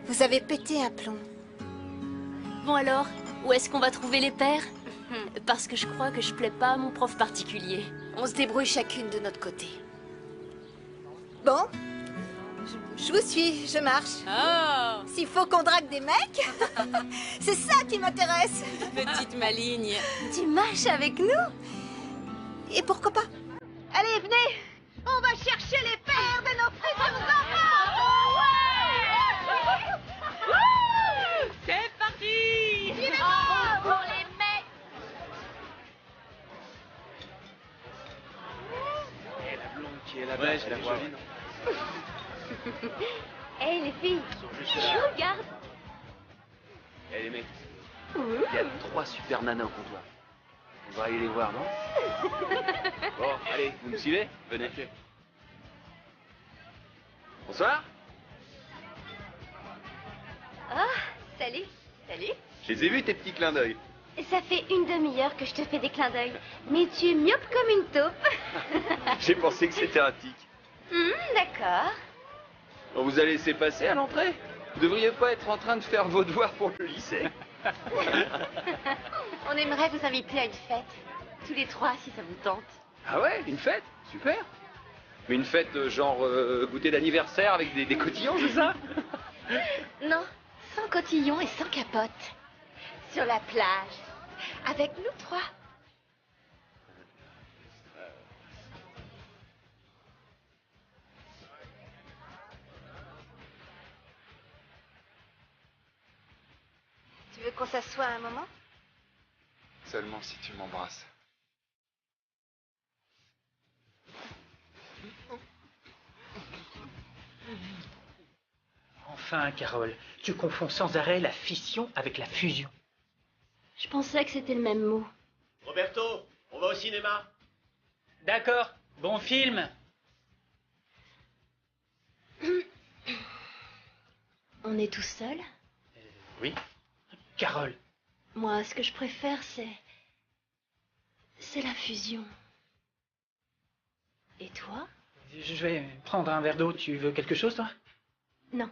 Vous avez pété un plomb. Bon alors, où est-ce qu'on va trouver les pères? Parce que je crois que je plais pas à mon prof particulier. On se débrouille chacune de notre côté. Bon, je vous suis, je marche. Oh, S'il faut qu'on drague des mecs, c'est ça qui m'intéresse. petite maligne. Tu marches avec nous? Et pourquoi pas? Allez, venez! On va chercher les pères de nos futurs enfants! Ouais! C'est parti! Suivez-moi pour les mecs! Et la blonde qui est là-bas, ouais, je la vois. Hé, les filles, regarde. Eh les mecs, il y a 3 super nanas au comptoir. On va aller les voir, non? Bon, allez, vous me suivez? Venez. Bonsoir. Oh, salut. Salut. Je les ai vus, tes petits clins d'œil. Ça fait une demi-heure que je te fais des clins d'œil. Mais tu es myope comme une taupe. J'ai pensé que c'était un tic. D'accord. On vous a laissé passer à l'entrée? Vous devriez pas être en train de faire vos devoirs pour le lycée. On aimerait vous inviter à une fête. Tous les 3, si ça vous tente. Ah ouais, une fête? Super. Mais une fête genre goûter d'anniversaire avec des cotillons, c'est ça? Non, sans cotillon et sans capote. Sur la plage. Avec nous 3. Tu veux qu'on s'assoie un moment? Seulement si tu m'embrasses. Enfin, Carole, tu confonds sans arrêt la fission avec la fusion. Je pensais que c'était le même mot. Roberto, on va Au cinéma. D'accord. Bon film. On est tous seuls? Oui. Carole. Moi, ce que je préfère, c'est la fusion. Et toi? Je vais prendre un verre d'eau. Tu veux quelque chose, toi? Non.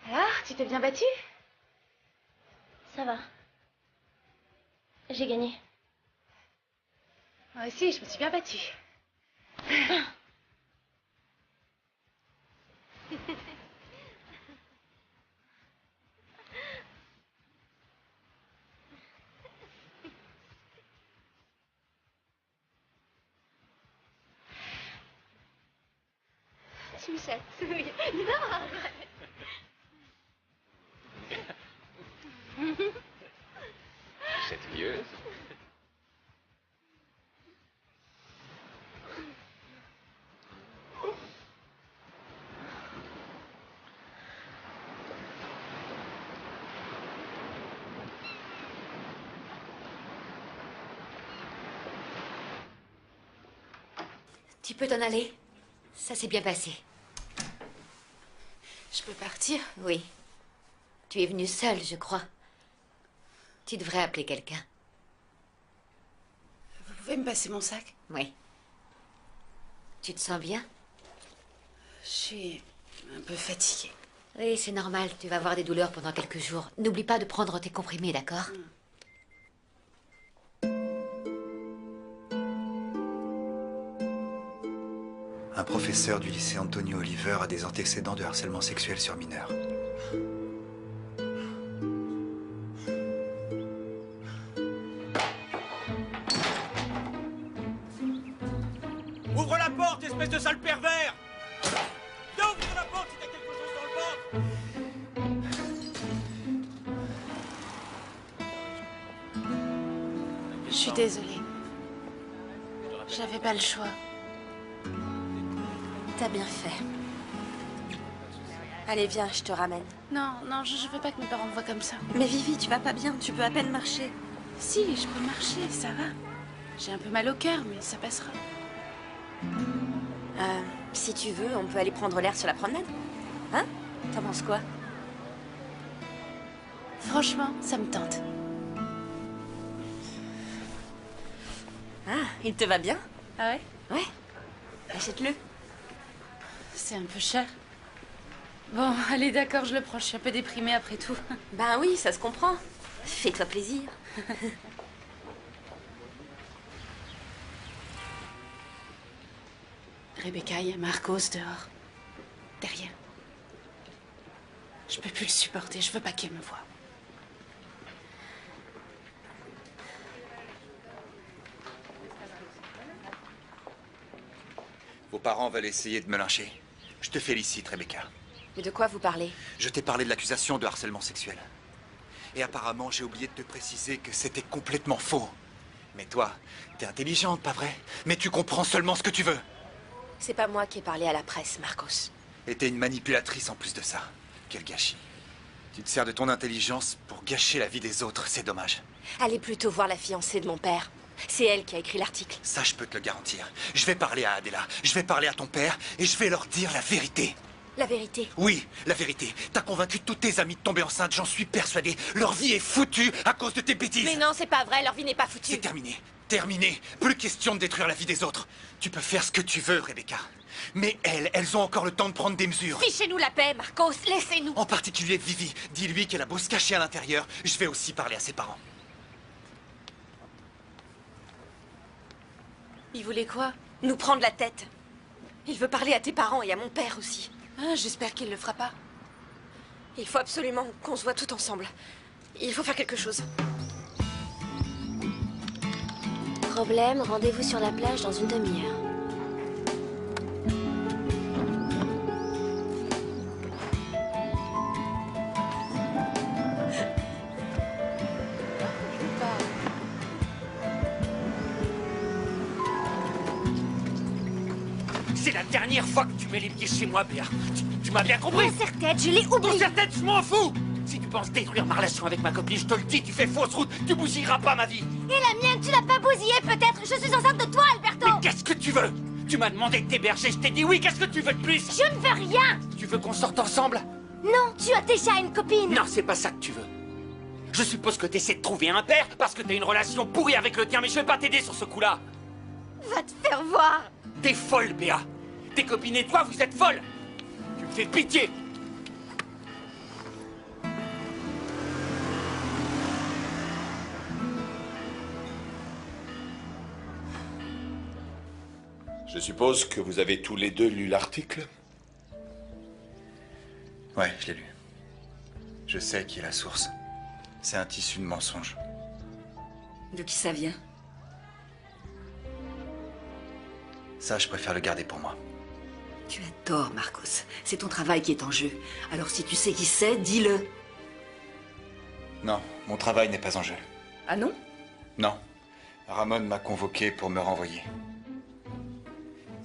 Alors, tu t'es bien battue? Ça va. J'ai gagné. Moi aussi, je me suis bien battue. Tu me chatouilles. Non. Chatouilleuse. Tu peux t'en aller? Ça s'est bien passé. Je peux partir? Oui. Tu es venue seule, je crois. Tu devrais appeler quelqu'un. Vous pouvez me passer mon sac? Oui. Tu te sens bien? Je suis un peu fatiguée. Oui, c'est normal. Tu vas avoir des douleurs pendant quelques jours. N'oublie pas de prendre tes comprimés, d'accord? Un professeur du lycée Antonio Oliver a des antécédents de harcèlement sexuel sur mineurs. Ouvre la porte, espèce de sale pervers! Viens ouvrir la porte si t'as quelque chose dans le ventre! Je suis désolée. J'avais pas le choix. T'as bien fait. Allez, viens, je te ramène. Non, non, je veux pas que mes parents me voient comme ça. Mais Vivi, tu vas pas bien, tu peux à peine marcher. Si, je peux marcher, ça va. J'ai un peu mal au cœur, mais ça passera. Si tu veux, on peut aller prendre l'air sur la promenade. Hein? T'en penses quoi? Franchement, ça me tente. Ah, il te va bien? Ah ouais? Ouais. Achète-le. C'est un peu cher. Bon, allez, d'accord, je le prends. Je suis un peu déprimée après tout. Ben oui, ça se comprend. Fais-toi plaisir. Rebecca, il y a Marcos dehors. Derrière. Je peux plus le supporter. Je veux pas qu'il me voie. Vos parents veulent essayer de me lyncher. Je te félicite, Rebecca. Mais de quoi vous parlez? Je t'ai parlé de l'accusation de harcèlement sexuel. Et apparemment, j'ai oublié de te préciser que c'était complètement faux. Mais toi, t'es intelligente, pas vrai? Mais tu comprends seulement ce que tu veux. C'est pas moi qui ai parlé à la presse, Marcos. Et t'es une manipulatrice en plus de ça. Quel gâchis. Tu te sers de ton intelligence pour gâcher la vie des autres, c'est dommage. Allez plutôt voir la fiancée de mon père. C'est elle qui a écrit l'article. Ça, je peux te le garantir. Je vais parler à Adela, je vais parler à ton père, et je vais leur dire la vérité. La vérité? Oui, la vérité. T'as convaincu tous tes amis de tomber enceinte, j'en suis persuadé. Leur vie est foutue à cause de tes bêtises. Mais non, c'est pas vrai, leur vie n'est pas foutue. C'est terminé. Terminé. Plus question de détruire la vie des autres. Tu peux faire ce que tu veux, Rebecca. Mais elles ont encore le temps de prendre des mesures. Fichez-nous la paix, Marcos, laissez-nous. En particulier Vivi. Dis-lui qu'elle a beau se cacher à l'intérieur, je vais aussi parler à ses parents. Il voulait quoi? Nous prendre la tête. Il veut parler à tes parents et à mon père aussi. Ah, j'espère qu'il le fera pas. Il faut absolument qu'on se voit tout ensemble. Il faut faire quelque chose. Problème, rendez-vous sur la plage dans une demi-heure. C'est la dernière fois que tu mets les pieds chez moi, Béa. Tu m'as bien compris? Mon serre-tête, je l'ai oublié. Ton serre-tête, je m'en fous. Si tu penses détruire ma relation avec ma copine, je te le dis, tu fais fausse route. Tu bousilleras pas ma vie. Et la mienne, tu l'as pas bousillée peut-être? Je suis enceinte de toi, Alberto. Mais qu'est-ce que tu veux? Tu m'as demandé de t'héberger, je t'ai dit oui, qu'est-ce que tu veux de plus? Je ne veux rien. Tu veux qu'on sorte ensemble? Non, tu as déjà une copine. Non, c'est pas ça que tu veux. Je suppose que t'essaies de trouver un père parce que t'as une relation pourrie avec le tien, mais je vais pas t'aider sur ce coup-là. Va te faire voir. T'es folle, Béa. Tes copines et toi, vous êtes folles. Tu me fais pitié. Je suppose que vous avez tous les deux lu l'article? Ouais, je l'ai lu. Je sais qui est la source. C'est un tissu de mensonges. De qui ça vient? Ça, je préfère le garder pour moi. Tu as tort, Marcos. C'est ton travail qui est en jeu. Alors si tu sais qui c'est, dis-le. Non, mon travail n'est pas en jeu. Ah non? Non. Ramon m'a convoqué pour me renvoyer.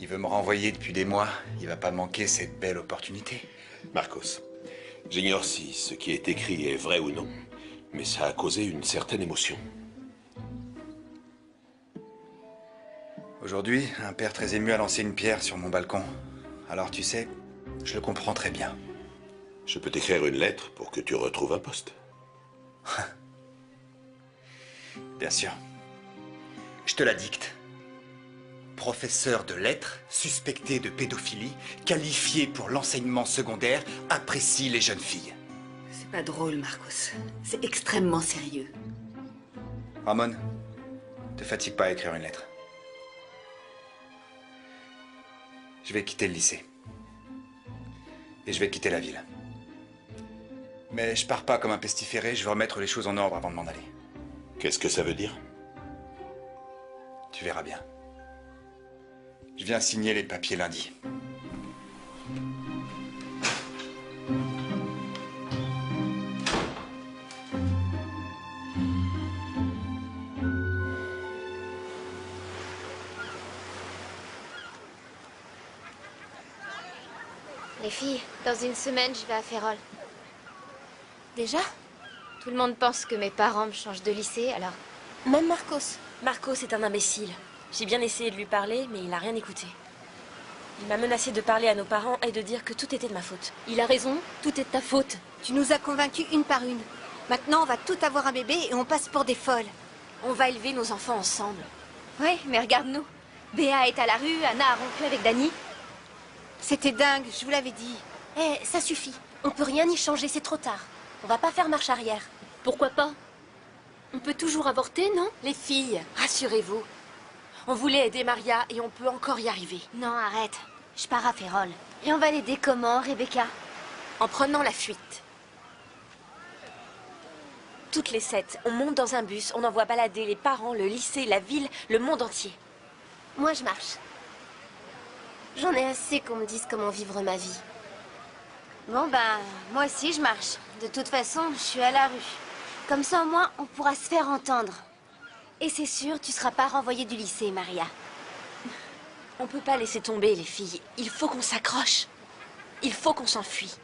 Il veut me renvoyer depuis des mois. Il va pas manquer cette belle opportunité. Marcos, j'ignore si ce qui est écrit est vrai ou non, mais ça a causé une certaine émotion. Aujourd'hui, un père très ému a lancé une pierre sur mon balcon. Alors tu sais, je le comprends très bien. Je peux t'écrire une lettre pour que tu retrouves un poste. Bien sûr. Je te la dicte. Professeur de lettres, suspecté de pédophilie, qualifié pour l'enseignement secondaire, apprécie les jeunes filles. C'est pas drôle, Marcos. C'est extrêmement sérieux. Ramon, te fatigue pas à écrire une lettre. Je vais quitter le lycée. Et je vais quitter la ville. Mais je pars pas comme un pestiféré, je veux remettre les choses en ordre avant de m'en aller. Qu'est-ce que ça veut dire? Tu verras bien. Je viens signer les papiers lundi. Les filles, dans une semaine, je vais à Férol. Déjà? Tout le monde pense que mes parents me changent de lycée, alors... Même Marcos. Marcos est un imbécile. J'ai bien essayé de lui parler, mais il n'a rien écouté. Il m'a menacé de parler à nos parents et de dire que tout était de ma faute. Il a raison, tout est de ta faute. Tu nous as convaincus une par une. Maintenant, on va tout avoir un bébé et on passe pour des folles. On va élever nos enfants ensemble. Ouais, mais regarde-nous. Béa est à la rue, Anna a rompu avec Dani. C'était dingue, je vous l'avais dit. Eh, ça suffit. On peut rien y changer, c'est trop tard. On va pas faire marche arrière. Pourquoi pas? On peut toujours avorter, non? Les filles, rassurez-vous. On voulait aider Maria et on peut encore y arriver. Non, arrête. Je pars à Férol. Et on va l'aider comment, Rebecca? En prenant la fuite. Toutes les 7, on monte dans un bus, on envoie balader les parents, le lycée, la ville, le monde entier. Moi, je marche. J'en ai assez qu'on me dise comment vivre ma vie. Bon, ben, moi aussi, je marche. De toute façon, je suis à la rue. Comme ça, au moins, on pourra se faire entendre. Et c'est sûr, tu seras pas renvoyée du lycée, Maria. On peut pas laisser tomber, les filles. Il faut qu'on s'accroche. Il faut qu'on s'enfuit.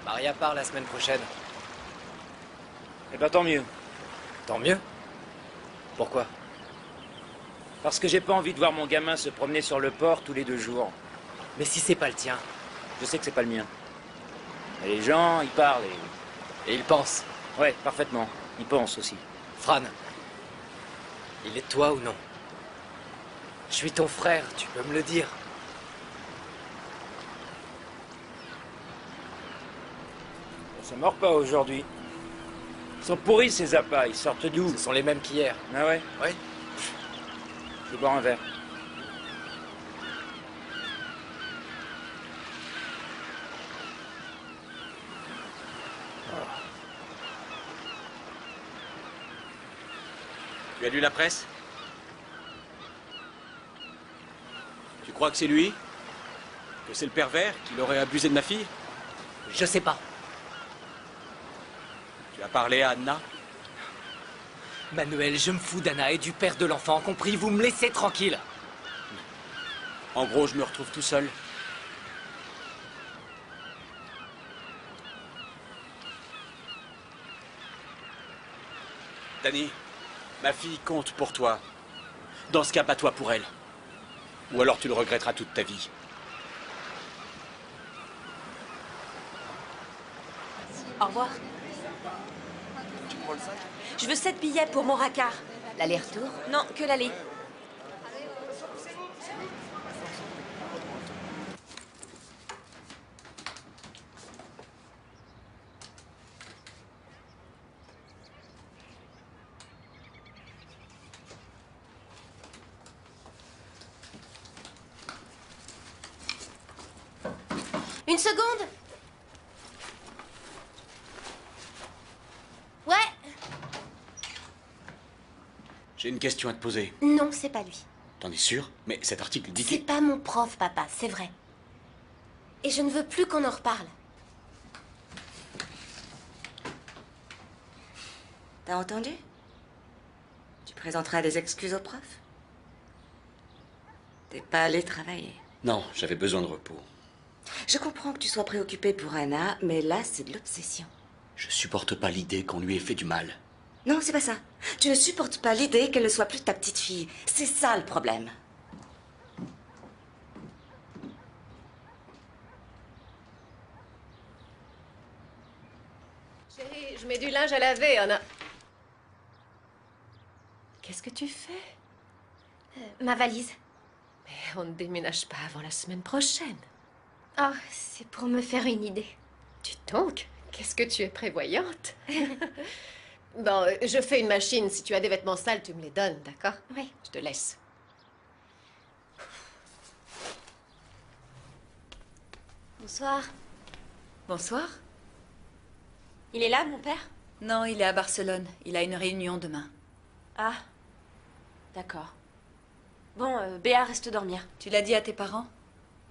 Maria part la semaine prochaine. Eh ben, tant mieux. Tant mieux? Pourquoi? Parce que j'ai pas envie de voir mon gamin se promener sur le port tous les 2 jours. Mais si c'est pas le tien? Je sais que c'est pas le mien. Et les gens, ils parlent Et ils pensent? Ouais, parfaitement. Ils pensent aussi. Fran, il est de toi ou non? Je suis ton frère, tu peux me le dire. Ça mord pas aujourd'hui. Ils sont pourris ces appâts, ils sortent d'où? Ce sont les mêmes qu'hier. Ah ouais? Oui. Je vais boire un verre. Tu as lu la presse? Tu crois que c'est lui? Que c'est le pervers qui l'aurait abusé de ma fille? Je sais pas. Tu as parlé à Anna? Manuel, je me fous d'Anna et du père de l'enfant, compris? Vous me laissez tranquille. En gros, je me retrouve tout seul. Danny, ma fille compte pour toi. Dans ce cas, bats-toi pour elle. Ou alors tu le regretteras toute ta vie. Au revoir. Tu prends le sac? Je veux 7 billets pour mon racard. L'aller-retour? Non, que l'aller. Une seconde. Ouais. J'ai une question à te poser. Non, c'est pas lui. T'en es sûr? Mais cet article dit C'est que... pas mon prof, papa, c'est vrai. Et je ne veux plus qu'on en reparle. T'as entendu? Tu présenteras des excuses au prof? T'es pas allé travailler. Non, j'avais besoin de repos. Je comprends que tu sois préoccupé pour Anna, mais là, c'est de l'obsession. Je supporte pas l'idée qu'on lui ait fait du mal. Non, c'est pas ça. Tu ne supportes pas l'idée qu'elle ne soit plus ta petite fille. C'est ça le problème. Chérie, je mets du linge à laver, Anna. Qu'est-ce que tu fais? Ma valise. Mais on ne déménage pas avant la semaine prochaine. Oh, c'est pour me faire une idée. Dis donc, qu'est-ce que tu es prévoyante? Bon, je fais une machine. Si tu as des vêtements sales, tu me les donnes, d'accord? Oui. Je te laisse. Bonsoir. Bonsoir. Il est là, mon père? Non, il est à Barcelone. Il a une réunion demain. Ah, d'accord. Bon, Béa reste dormir. Tu l'as dit à tes parents?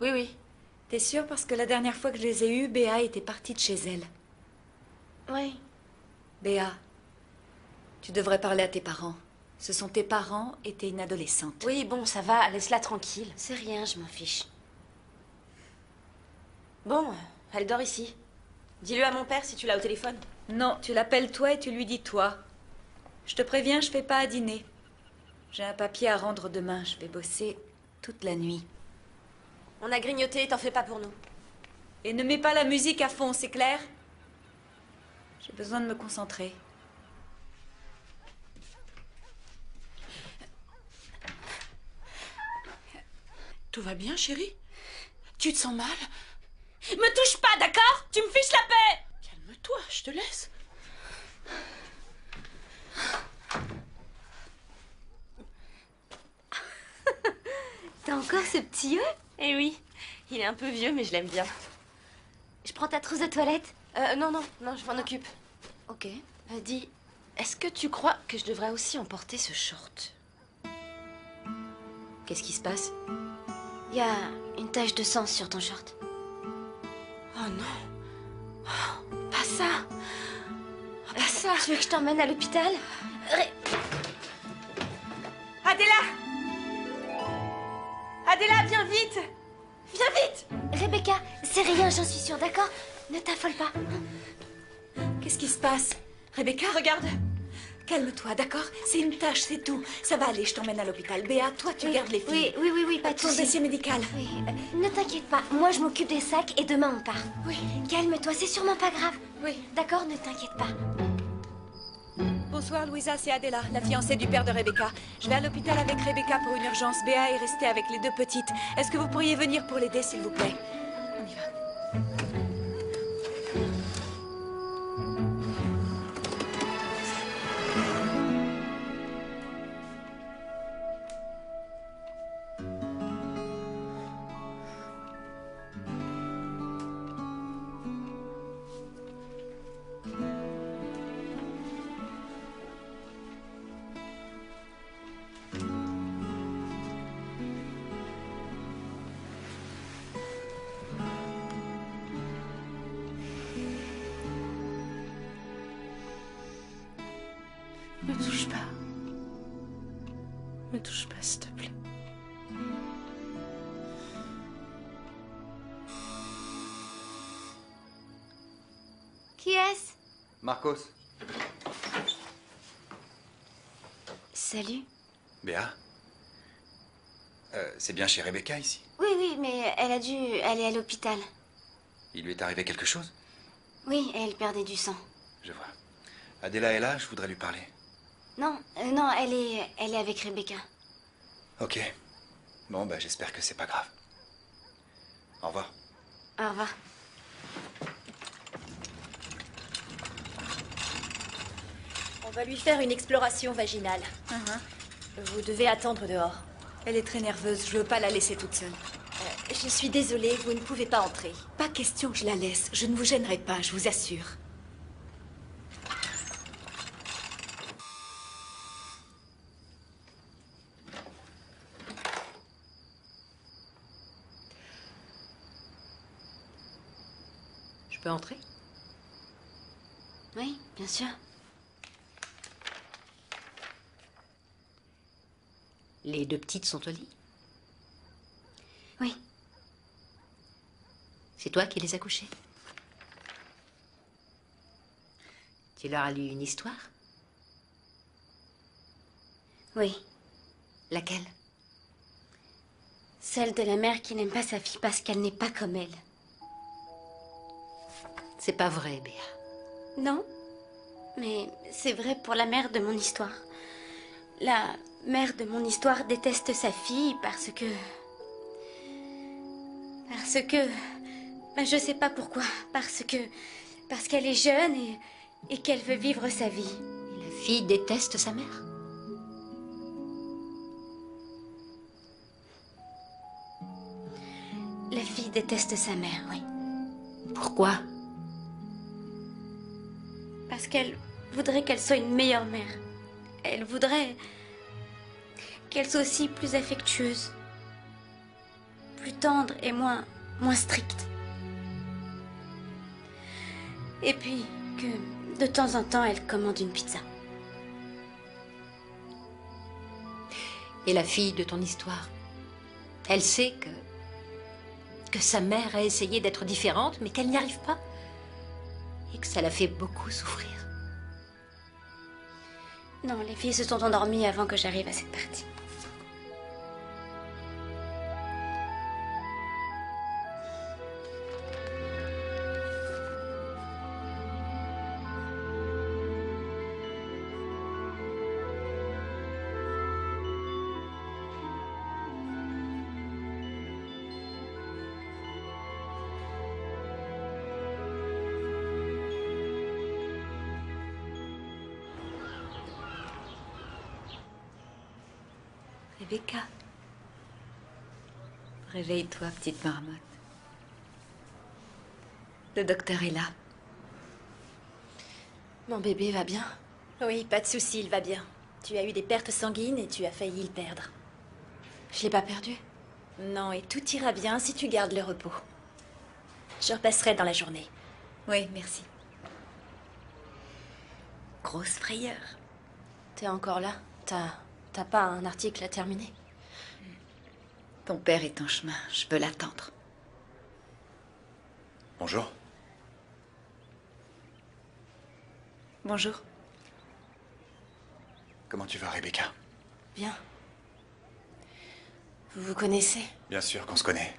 Oui, oui. T'es sûre? Parce que la dernière fois que je les ai eus, Béa était partie de chez elle. Oui. Béa, tu devrais parler à tes parents. Ce sont tes parents et t'es une adolescente. Oui, bon, ça va, laisse-la tranquille. C'est rien, je m'en fiche. Bon, elle dort ici. Dis-le à mon père si tu l'as au téléphone. Non, tu l'appelles toi et tu lui dis toi. Je te préviens, je fais pas à dîner. J'ai un papier à rendre demain. Je vais bosser toute la nuit. On a grignoté, t'en fais pas pour nous. Et ne mets pas la musique à fond, c'est clair? J'ai besoin de me concentrer. Tout va bien, chérie? Tu te sens mal? Me touche pas, d'accord? Tu me fiches la paix! Calme-toi, je te laisse. T'as encore ce petit œil? Eh oui, il est un peu vieux, mais je l'aime bien. Je prends ta trousse de toilette? Non, je m'en occupe. Ok. Dis, est-ce que tu crois que je devrais aussi emporter ce short? Qu'est-ce qui se passe? Il y a une tache de sang sur ton short. Oh non. Oh, pas ça. Oh, pas ça. Tu veux que je t'emmène à l'hôpital? Adela! Adela, viens vite! Viens vite! Rebecca, c'est rien, j'en suis sûre, d'accord? Ne t'affole pas. Qu'est-ce qui se passe? Rebecca, regarde. Calme-toi, d'accord? C'est une tâche, c'est tout. Ça va aller, je t'emmène à l'hôpital. Béa, toi, tu gardes les filles. Oui, pas de Ton soucis. dossier médical. Oui, ne t'inquiète pas, moi je m'occupe des sacs et demain on part. Oui. Calme-toi, c'est sûrement pas grave. Oui. D'accord, ne t'inquiète pas. Bonsoir, Louisa, c'est Adela, la fiancée du père de Rebecca. Je vais à l'hôpital avec Rebecca pour une urgence. Béa est restée avec les deux petites. Est-ce que vous pourriez venir pour l'aider, s'il vous plaît? On y va. Me touche pas, s'il te plaît. Qui est-ce? Marcos. Salut. Béa. C'est bien chez Rebecca ici? Oui, oui, mais elle a dû aller à l'hôpital. Il lui est arrivé quelque chose? Oui, elle perdait du sang. Je vois. Adela est là, je voudrais lui parler. Non, non, elle est avec Rebecca. Ok. Bon, bah j'espère que c'est pas grave. Au revoir. Au revoir. On va lui faire une exploration vaginale. Vous devez attendre dehors. Elle est très nerveuse, je veux pas la laisser toute seule. Je suis désolée, vous ne pouvez pas entrer. Pas question que je la laisse, je ne vous gênerai pas, je vous assure. Je peux entrer? Oui, bien sûr. Les deux petites sont au lit? Oui. C'est toi qui les as couchées? Tu leur as lu une histoire? Oui. Laquelle? Celle de la mère qui n'aime pas sa fille parce qu'elle n'est pas comme elle. C'est pas vrai, Béa. Non, mais c'est vrai pour la mère de mon histoire. La mère de mon histoire déteste sa fille parce que... Ben, je sais pas pourquoi. Parce qu'elle est jeune et qu'elle veut vivre sa vie. Et la fille déteste sa mère? La fille déteste sa mère, oui. Pourquoi? Parce qu'elle voudrait qu'elle soit une meilleure mère. Elle voudrait qu'elle soit aussi plus affectueuse, plus tendre et moins stricte. Et puis que de temps en temps, elle commande une pizza. Et la fille de ton histoire, elle sait que sa mère a essayé d'être différente, mais qu'elle n'y arrive pas. Et que ça la fait beaucoup souffrir. Non, les filles se sont endormies avant que j'arrive à cette partie. Rebecca. Réveille-toi, petite marmotte. Le docteur est là. Mon bébé va bien? Oui, pas de souci, il va bien. Tu as eu des pertes sanguines et tu as failli le perdre. Je l'ai pas perdu? Non, et tout ira bien si tu gardes le repos. Je repasserai dans la journée. Oui, merci. Grosse frayeur. T'es encore là? T'as pas un article à terminer? Ton père est en chemin, je peux l'attendre. Bonjour. Bonjour. Comment tu vas, Rebecca? Bien. Vous vous connaissez? Bien sûr qu'on se connaît.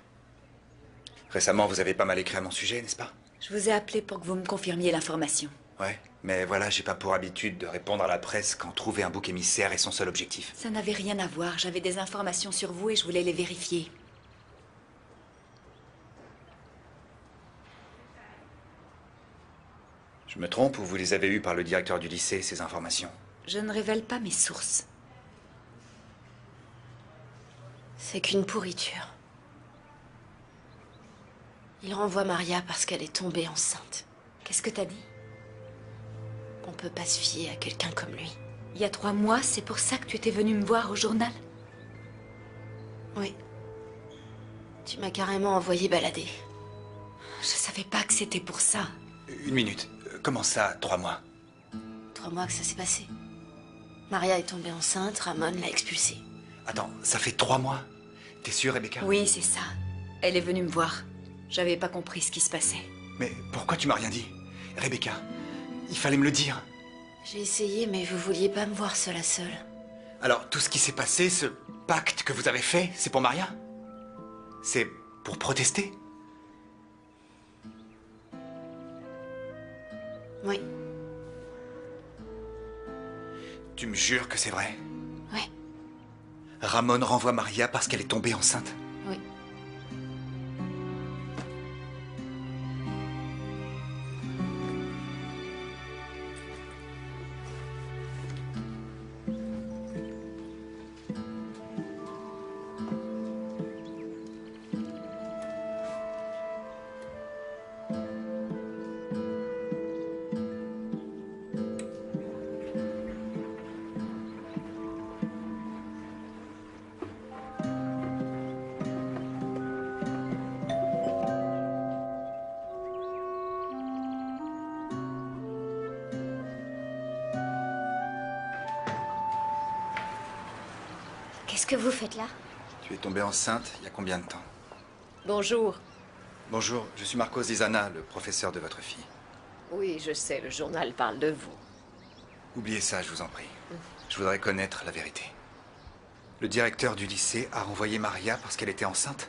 Récemment, vous avez pas mal écrit à mon sujet, n'est-ce pas? Je vous ai appelé pour que vous me confirmiez l'information. Ouais, mais voilà, j'ai pas pour habitude de répondre à la presse quand trouver un bouc émissaire est son seul objectif. Ça n'avait rien à voir, j'avais des informations sur vous et je voulais les vérifier. Je me trompe ou vous les avez eues par le directeur du lycée, ces informations? Je ne révèle pas mes sources. C'est qu'une pourriture. Il renvoie Maria parce qu'elle est tombée enceinte. Qu'est-ce que t'as dit? On peut pas se fier à quelqu'un comme lui. Il y a 3 mois, c'est pour ça que tu étais venu me voir au journal? Oui. Tu m'as carrément envoyé balader. Je savais pas que c'était pour ça. Une minute. Comment ça, 3 mois? 3 mois que ça s'est passé. Maria est tombée enceinte, Ramon l'a expulsée. Attends, ça fait 3 mois? T'es sûre, Rebecca? Oui, c'est ça. Elle est venue me voir. J'avais pas compris ce qui se passait. Mais pourquoi tu m'as rien dit? Rebecca, il fallait me le dire. J'ai essayé, mais vous vouliez pas me voir seule à seule. Alors, tout ce qui s'est passé, ce pacte que vous avez fait, c'est pour Maria? C'est pour protester? Oui. Tu me jures que c'est vrai? Oui. Ramon renvoie Maria parce qu'elle est tombée enceinte? Oui. Qu'est-ce que vous faites là? Tu es tombée enceinte il y a combien de temps? Bonjour. Bonjour, je suis Marcos Zizana, le professeur de votre fille. Oui, je sais, le journal parle de vous. Oubliez ça, je vous en prie. Je voudrais connaître la vérité. Le directeur du lycée a renvoyé Maria parce qu'elle était enceinte?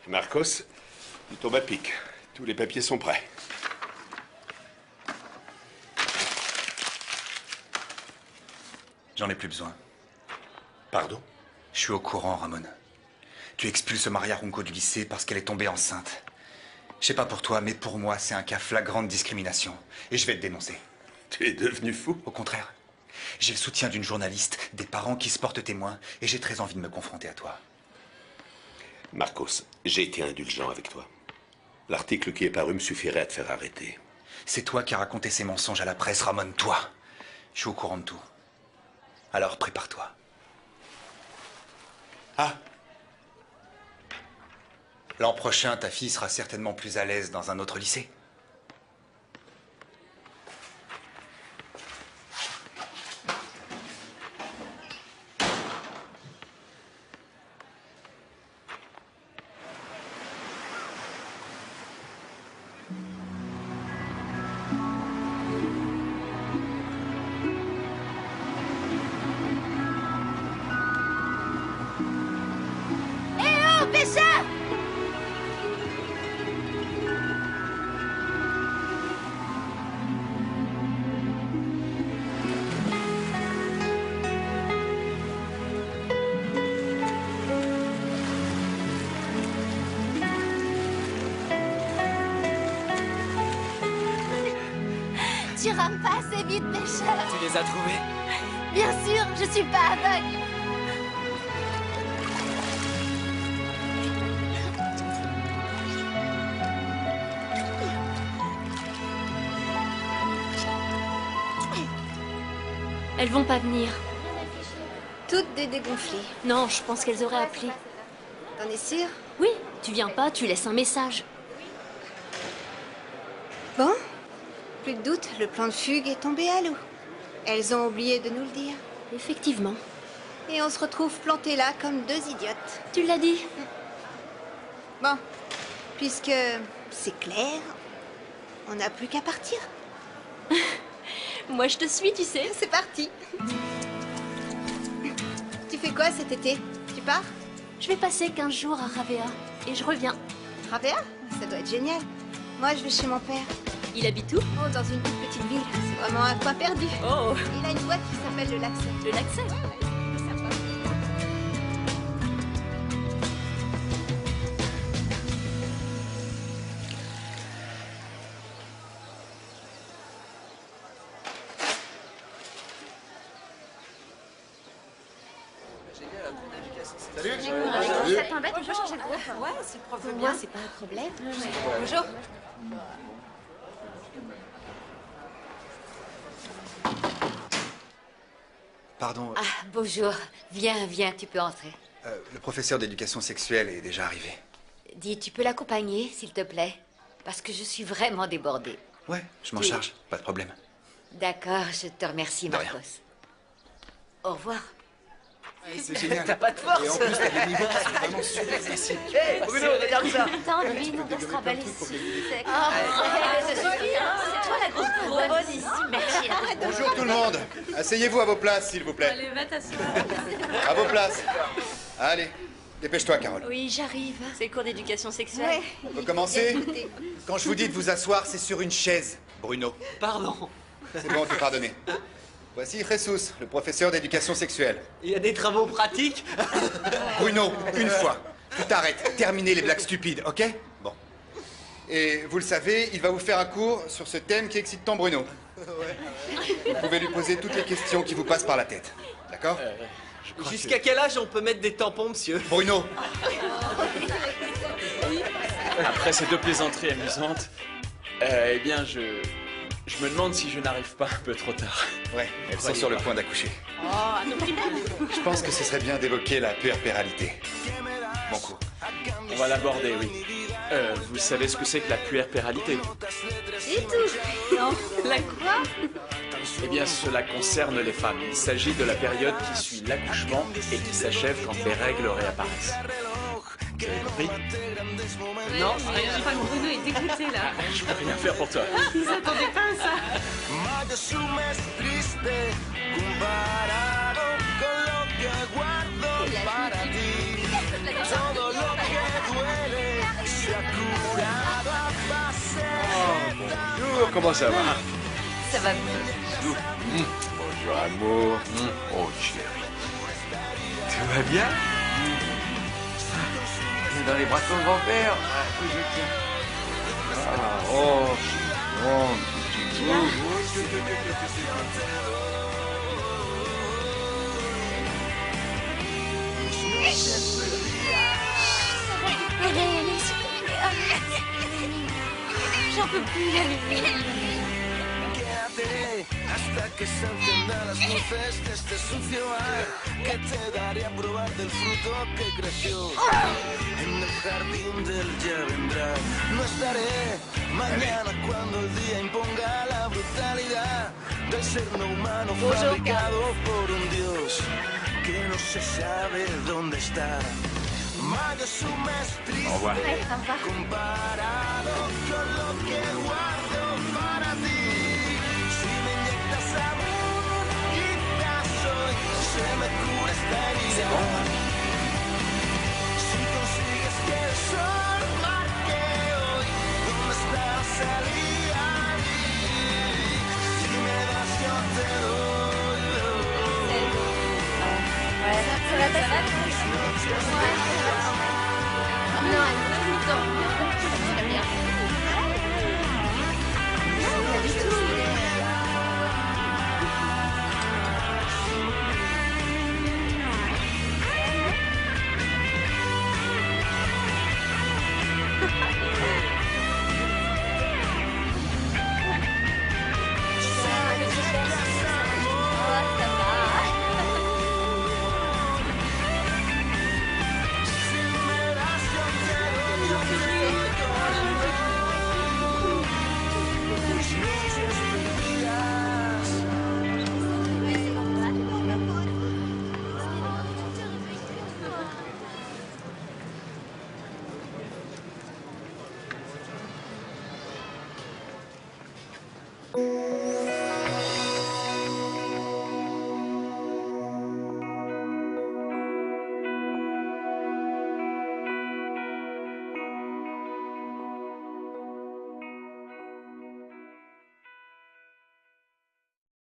Marcos, tu tombes à pic. Tous les papiers sont prêts. J'en ai plus besoin. Pardon? Je suis au courant, Ramon. Tu expulses Maria Runco du lycée parce qu'elle est tombée enceinte. Je sais pas pour toi, mais pour moi, c'est un cas flagrant de discrimination. Et je vais te dénoncer. Tu es devenu fou? Au contraire. J'ai le soutien d'une journaliste, des parents qui se portent témoins, et j'ai très envie de me confronter à toi. Marcos, j'ai été indulgent avec toi. L'article qui est paru me suffirait à te faire arrêter. C'est toi qui as raconté ces mensonges à la presse, Ramon, toi. Je suis au courant de tout. Alors prépare-toi. Ah! L'an prochain, ta fille sera certainement plus à l'aise dans un autre lycée. Tu rames pas assez vite, pêcheur. Tu les as trouvés? Bien sûr, je suis pas aveugle. Elles vont pas venir. Toutes des dégonflées. Non, je pense qu'elles auraient appelé. T'en es sûr? Oui, tu viens pas, tu laisses un message. Bon, plus de doute, le plan de fugue est tombé à l'eau. Elles ont oublié de nous le dire. Effectivement. Et on se retrouve plantés là comme deux idiotes. Tu l'as dit. Bon, puisque c'est clair, on n'a plus qu'à partir. Moi, je te suis, tu sais. C'est parti. Tu fais quoi cet été? Tu pars? Je vais passer 15 jours à Ravea et je reviens. Ravea? Ça doit être génial. Moi, je vais chez mon père. Il habite où? Oh, dans une toute petite ville. C'est vraiment un coin perdu. Oh. Il a une boîte qui s'appelle le Laxais. Le Laxais? Ouais, c'est sympa. Salut. Ça t'embête, on peut changer de groupe? Ouais, si le prof veut Moi, bien. c'est pas un problème. Bonjour. Pardon, Ah, bonjour. Viens, viens, tu peux entrer. le professeur d'éducation sexuelle est déjà arrivé. Dis, tu peux l'accompagner, s'il te plaît? Parce que je suis vraiment débordée. Ouais, je m'en Oui. charge, pas de problème. D'accord, je te remercie, De rien. Marcos. Au revoir. C'est génial. T'as pas de force. Et en plus, t'as des niveaux qui sont vraiment super faciles. Hé, Bruno, regarde ça. Attends, lui, nous, on se remballe ici. C'est toi la grosse bonne ici. Merci. Bonjour tout le monde. Asseyez-vous à vos places, s'il vous plaît. Allez, va t'asseoir. À vos places. Allez, dépêche-toi, Carole. Oui, j'arrive. C'est le cours d'éducation sexuelle. On peut commencer? Quand je vous dis de vous asseoir, c'est sur une chaise, Bruno. Pardon. C'est bon, t'es pardonné. Voici Jesus, le professeur d'éducation sexuelle. Il y a des travaux pratiques? Bruno, une fois. Tu t'arrêtes. Terminez les blagues stupides, ok? Bon. Et vous le savez, il va vous faire un cours sur ce thème qui excite tant Bruno. Vous pouvez lui poser toutes les questions qui vous passent par la tête. D'accord? Jusqu'à quel âge on peut mettre des tampons, monsieur? Bruno. Après ces deux plaisanteries amusantes, eh bien, je me demande si je n'arrive pas un peu trop tard. Ouais, elles sont sur le point d'accoucher. Je pense que ce serait bien d'évoquer la puerpéralité. Bon cours. On va l'aborder, oui. Vous savez ce que c'est que la puerpéralité? Et tout. Non. La quoi? Eh bien, cela concerne les femmes. Il s'agit de la période qui suit l'accouchement et qui s'achève quand les règles réapparaissent. Vous avez compris? Non, rien. Je crois que Bruno est dégoûté là. Je peux rien faire pour toi. Ils s'attendaient pas à ça. Bonjour, comment ça va? Ça va bien. Bisous. Bonjour, amour. Oh, chérie. Tout va bien? Dans les bras de ton grand-père. Oui, je tiens. Ah, oh, petit bout. Allez, allez, s'il te plaît, arrête. J'en peux plus, la lumière. Hasta que se enciendan las luces de este sucio bar que te daré a probar del fruto que creció en el jardín del ya vendrá. No estaré mañana cuando el día imponga la brutalidad del ser no humano fabricado por un dios que no se sabe dónde está. Mayo es un mes triste comparado con lo que guardo para ti. Se me cura esta herida. Si consigues que el sol marque hoy dónde está la salida, si me das yo te doy. Ça va passer. Non, tout le temps.